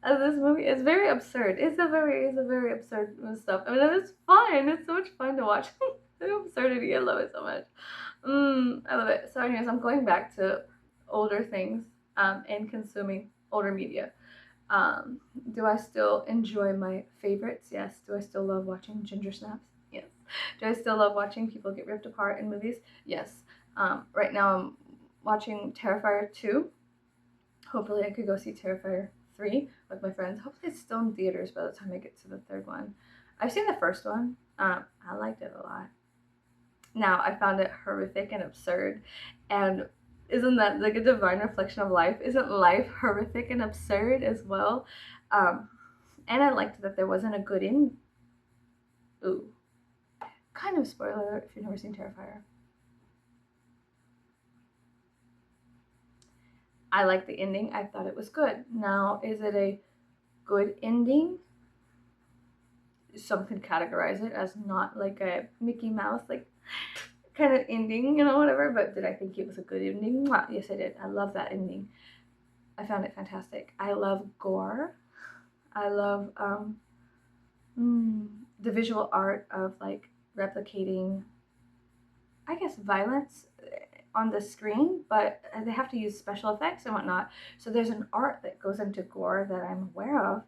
This movie is very absurd. It's a very absurd stuff. I mean, it's fun. It's so much fun to watch. The absurdity, I love it so much. I love it. So anyways, I'm going back to older things and consuming older media. Do I still enjoy my favorites? Yes. Do I still love watching ginger snaps? Yes. Do I still love watching people get ripped apart in movies? Yes. Right now I'm watching Terrifier 2. Hopefully I could go see Terrifier 3 with my friends. Hopefully it's still in theaters by the time I get to the third one. I've seen the first one. I liked it a lot. Now I found it horrific and absurd, and isn't that like a divine reflection of life? Isn't life horrific and absurd as well? And I liked that there wasn't a good end. Ooh, kind of spoiler alert if you've never seen Terrifier. I liked the ending. I thought it was good. Now, is it a good ending? Some could categorize it as not like a Mickey Mouse like kind of ending, you know, whatever. But did I think it was a good ending? Well, yes, I did. I love that ending. I found it fantastic. I love gore. I love the visual art of like replicating, I guess, violence on the screen, but they have to use special effects and whatnot. So there's an art that goes into gore that I'm aware of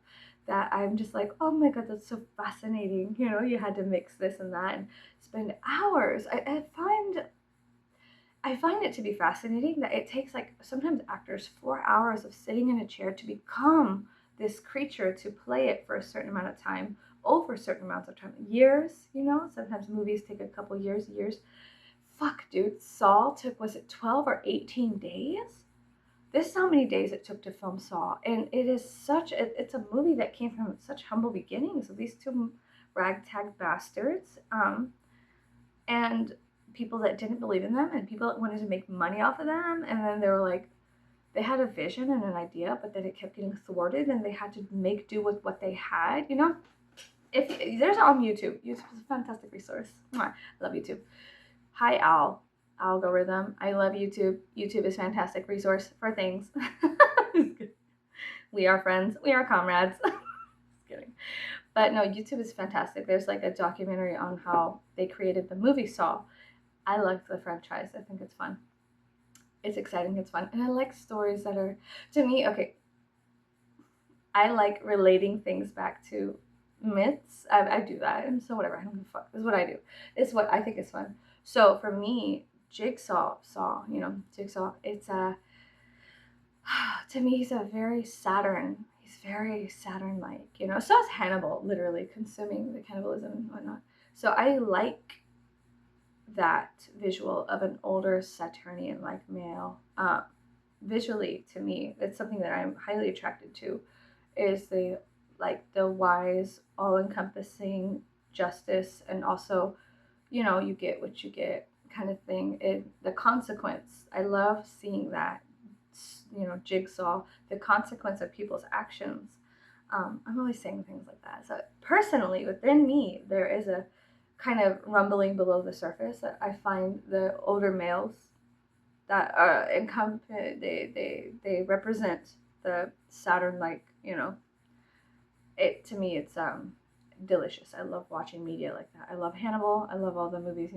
that I'm just like, oh my god, that's so fascinating. You know, you had to mix this and that and spend hours. I find it to be fascinating that it takes like sometimes actors 4 hours of sitting in a chair to become this creature, to play it for a certain amount of time, over certain amounts of time, years, you know. Sometimes movies take a couple years. Fuck, dude, Saw took, was it 12 or 18 days? This is how many days it took to film Saw, and it is it's a movie that came from such humble beginnings of these two ragtag bastards, and people that didn't believe in them, and people that wanted to make money off of them, and then they were like, they had a vision and an idea, but then it kept getting thwarted, and they had to make do with what they had, you know? If there's on YouTube. YouTube is a fantastic resource. I love YouTube. Hi, algorithm. I love YouTube. YouTube is a fantastic resource for things. We are friends. We are comrades. Just kidding. But no, YouTube is fantastic. There's like a documentary on how they created the movie Saw. I like the franchise. I think it's fun. It's exciting. It's fun. And I like stories that are, to me, okay, I like relating things back to myths. I do that. And so whatever. I don't give a fuck. This is what I do. It's what I think is fun. So for me, Jigsaw, it's a, to me, he's a very Saturn. He's very Saturn-like, So is Hannibal, literally consuming the cannibalism and whatnot. So I like that visual of an older Saturnian-like male. Visually, to me, it's something that I'm highly attracted to. Is the wise, all-encompassing justice, and also, you get what you get kind of thing. The consequence. I love seeing that. Jigsaw, the consequence of people's actions. I'm always saying things like that. So personally, within me, there is a kind of rumbling below the surface that I find the older males that they represent the Saturn-like, It to me, it's delicious. I love watching media like that. I love Hannibal. I love all the movies.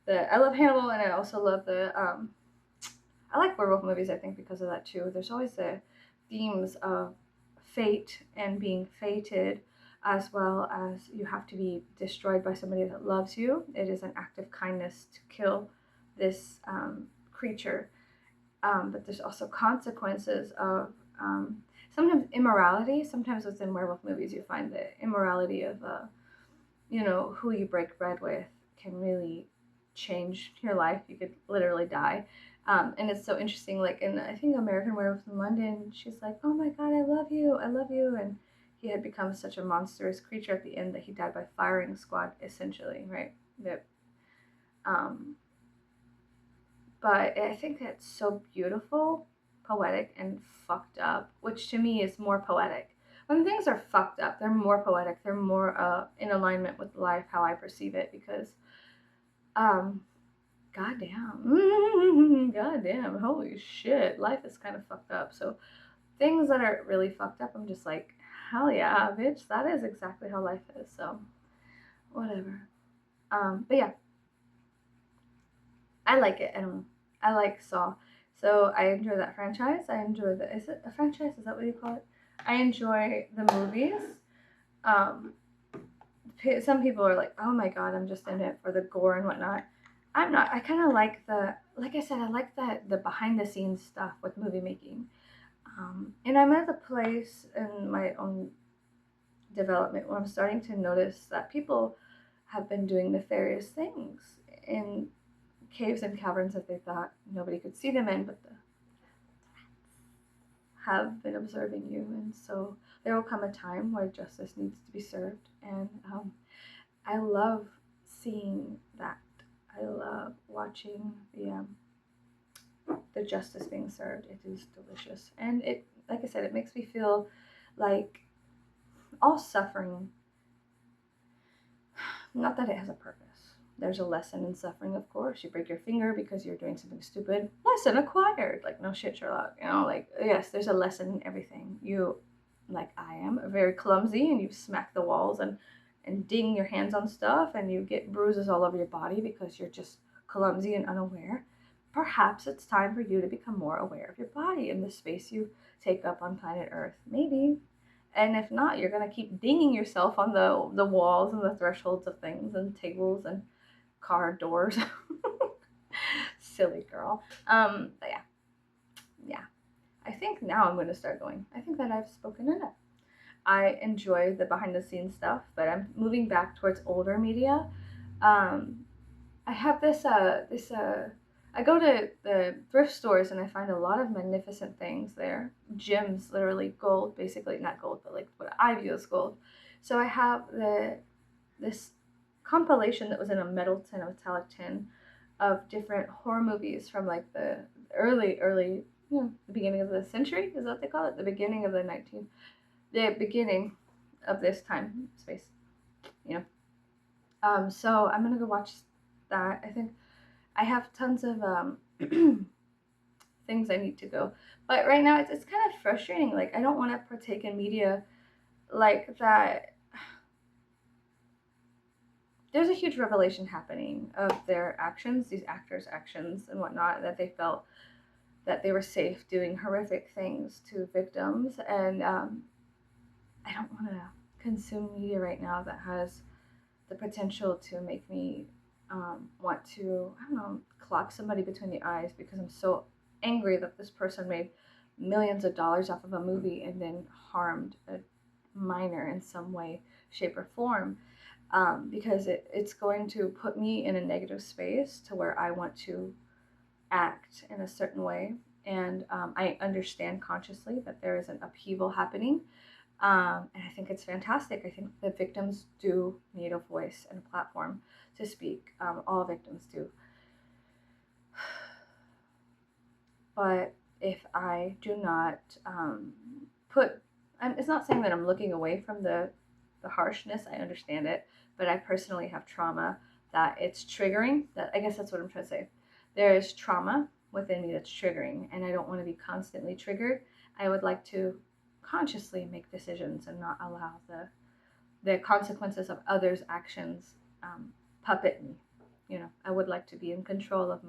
I love Hannibal, and I also love I like werewolf movies, I think, because of that too. There's always the themes of fate and being fated, as well as you have to be destroyed by somebody that loves you. It is an act of kindness to kill this creature. But there's also consequences of sometimes immorality. Sometimes within werewolf movies, you find the immorality of, who you break bread with can really change your life. You could literally die. And it's so interesting, like in, I think, American Werewolf in London, she's like, oh my god, I love you, and he had become such a monstrous creature at the end that he died by firing squad, essentially, right? But I think that's so beautiful, poetic, and fucked up, which to me is more poetic. When things are fucked up, they're more poetic, they're more in alignment with life, how I perceive it, because goddamn, holy shit, life is kind of fucked up. So things that are really fucked up, I'm just like, hell yeah, bitch, that is exactly how life is. So whatever. But yeah, I like it. I don't know. I like Saw. So I enjoy that franchise. Is it a franchise? Is that what you call it? I enjoy the movies. Some people are like, oh my god, I'm just in it for the gore and whatnot. I'm not. I kind of like like I said, I like the behind the scenes stuff with movie making. And I'm at the place in my own development where I'm starting to notice that people have been doing nefarious things in caves and caverns that they thought nobody could see them in, but the have been observing you. And so there will come a time where justice needs to be served. And I love seeing that. I love watching the justice being served. It is delicious. And it, like I said, it makes me feel like all suffering, not that it has a purpose. There's a lesson in suffering, of course. You break your finger because you're doing something stupid. Lesson acquired. Like, no shit, Sherlock. Like, yes, there's a lesson in everything. You, like I am, are very clumsy, and you smack the walls and ding your hands on stuff, and you get bruises all over your body because you're just clumsy and unaware. Perhaps it's time for you to become more aware of your body and the space you take up on planet Earth. Maybe. And if not, you're going to keep dinging yourself on the walls and the thresholds of things and tables and car doors. Silly girl. But yeah. I think now I'm going to start going. I think that I've spoken enough. I enjoy the behind the scenes stuff, but I'm moving back towards older media. I have I go to the thrift stores and I find a lot of magnificent things there. Gems, literally gold, basically, not gold, but like what I view as gold. So I have this compilation that was in a metallic tin of different horror movies from like the early, the beginning of the century, is that what they call it? The beginning of the beginning of this time space, So I'm gonna go watch that. I think I have tons of things I need to go, but right now it's kind of frustrating. Like, I don't want to partake in media like that. there's a huge revelation happening of their actions, these actors' actions and whatnot, that they felt that they were safe doing horrific things to victims. And I don't want to consume media right now that has the potential to make me want to, I don't know, clock somebody between the eyes because I'm so angry that this person made millions of dollars off of a movie and then harmed a minor in some way, shape, or form. Because it's going to put me in a negative space to where I want to act in a certain way. And I understand consciously that there is an upheaval happening. And I think it's fantastic. I think the victims do need a voice and a platform to speak. All victims do. But if I do not it's not saying that I'm looking away from the harshness. I understand it. But I personally have trauma that it's triggering. That, I guess that's what I'm trying to say. There is trauma within me that's triggering, and I don't want to be constantly triggered. I would like to consciously make decisions and not allow the consequences of others' actions puppet me. You know, I would like to be in control of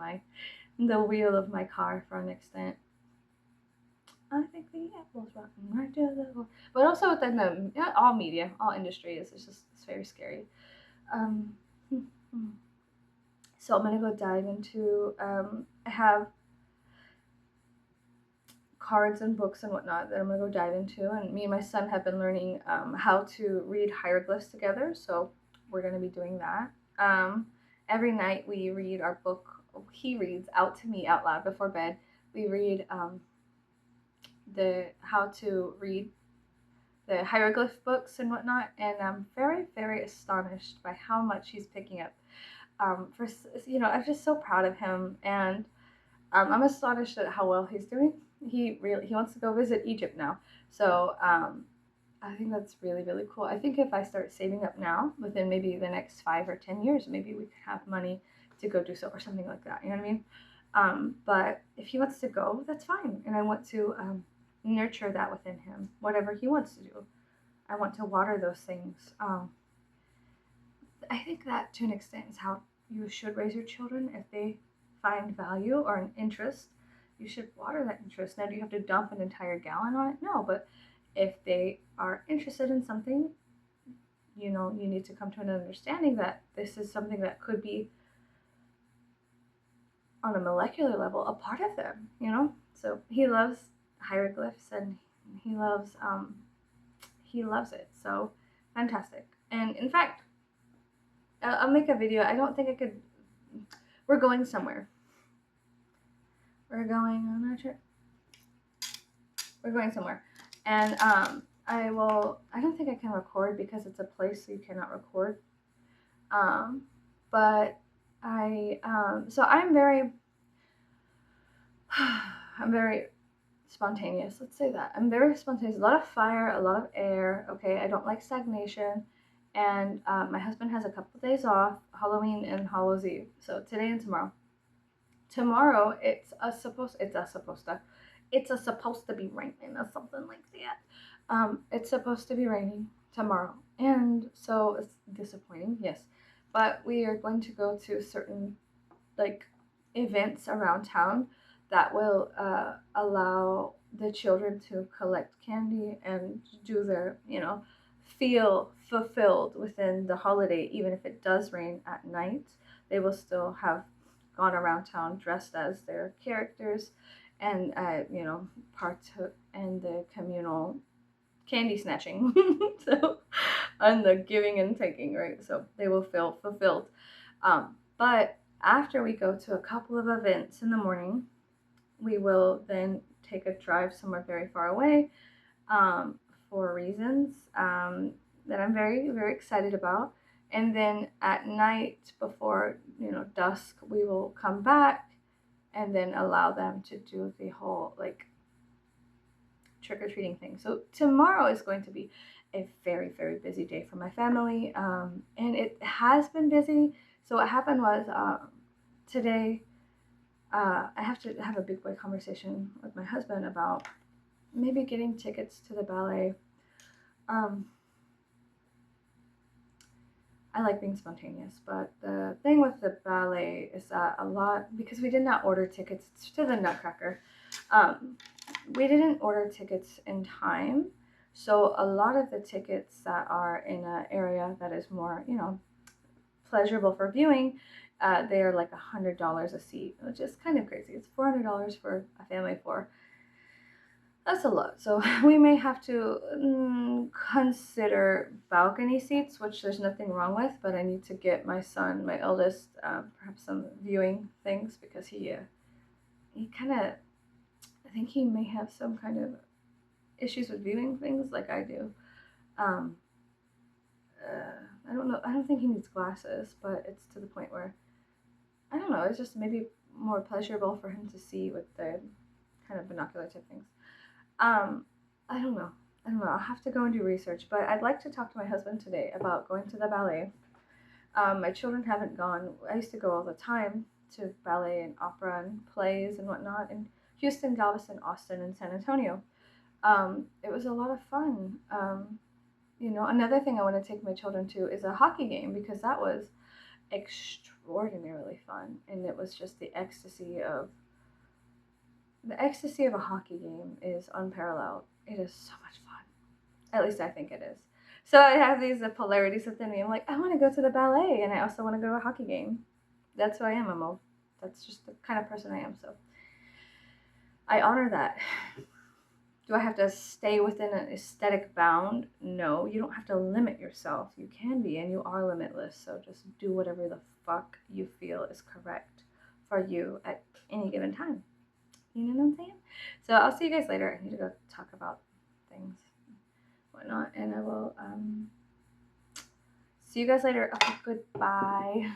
the wheel of my car for an extent. I think the apple's rotten right to the floor. But also within all media, all industry it's very scary. So I'm gonna go dive into. I have cards and books and whatnot that I'm gonna go dive into, and me and my son have been learning how to read hieroglyphs together. So we're gonna be doing that. Every night we read our book. He reads out to me out loud before bed. We read how to read the hieroglyph books and whatnot, and I'm very, very astonished by how much he's picking up. I'm just so proud of him, and I'm astonished at how well he's doing. He wants to go visit Egypt now, so I think that's really, really cool. I think if I start saving up now, within maybe the next 5 or 10 years, maybe we could have money to go do so or something like that. You know what I mean? But if he wants to go, that's fine, and I want to nurture that within him, whatever he wants to do. I want to water those things. I think that to an extent is how you should raise your children. If they find value or an interest, you should water that interest. Now, do you have to dump an entire gallon on it? No, but if they are interested in something, you need to come to an understanding that this is something that could be on a molecular level a part of them, So he loves hieroglyphs and he loves it. So fantastic. And in fact, I'll make a video. I don't think I could. We're going somewhere. We're going on a trip. We're going somewhere, and I don't think I can record because it's a place so you cannot record. But so I'm very spontaneous. Let's say that I'm very spontaneous. A lot of fire, a lot of air. Okay, I don't like stagnation. And my husband has a couple of days off, Halloween and Hallows Eve. So today and tomorrow. Tomorrow it's supposed to be raining or something like that. It's supposed to be raining tomorrow, and so it's disappointing, yes. But we are going to go to certain events around town that will allow the children to collect candy and do their, feel fulfilled within the holiday. Even if it does rain at night, they will still have gone around town dressed as their characters and partook in the communal candy snatching. So, and the giving and taking, right? So they will feel fulfilled. But after we go to a couple of events in the morning, we will then take a drive somewhere very far away for reasons that I'm very, very excited about. And then at night, before dusk, we will come back and then allow them to do the whole trick-or-treating thing. So tomorrow is going to be a very, very busy day for my family, and it has been busy. So what happened was today I have to have a big boy conversation with my husband about maybe getting tickets to the ballet. I like being spontaneous, but the thing with the ballet is that a lot, because we did not order tickets to the Nutcracker, um, we didn't order tickets in time. So a lot of the tickets that are in an area that is more, pleasurable for viewing, they are like $100 a seat, which is kind of crazy. It's $400 for a family of four. That's a lot. So we may have to consider balcony seats, which there's nothing wrong with, but I need to get my son, my eldest, perhaps some viewing things because he kind of, I think he may have some kind of issues with viewing things like I do. Um, I don't know. I don't think he needs glasses, but it's to the point where I don't know. It's just maybe more pleasurable for him to see with the kind of binocular type things. Um, I don't know. I don't know. I'll have to go and do research, but I'd like to talk to my husband today about going to the ballet. My children haven't gone. I used to go all the time to ballet and opera and plays and whatnot in Houston, Galveston, Austin, and San Antonio. It was a lot of fun. Another thing I want to take my children to is a hockey game because that was extraordinarily fun, and it was just the ecstasy of a hockey game is unparalleled. It is so much fun. At least I think it is. So I have these polarities within me. I'm like, I want to go to the ballet, and I also want to go to a hockey game. That's who I am, Emo. That's just the kind of person I am. So I honor that. Do I have to stay within an aesthetic bound? No, you don't have to limit yourself. You can be, and you are limitless. So just do whatever the fuck you feel is correct for you at any given time. You know what I'm saying? So I'll see you guys later. I need to go talk about things, whatnot, and I will see you guys later. Okay, goodbye.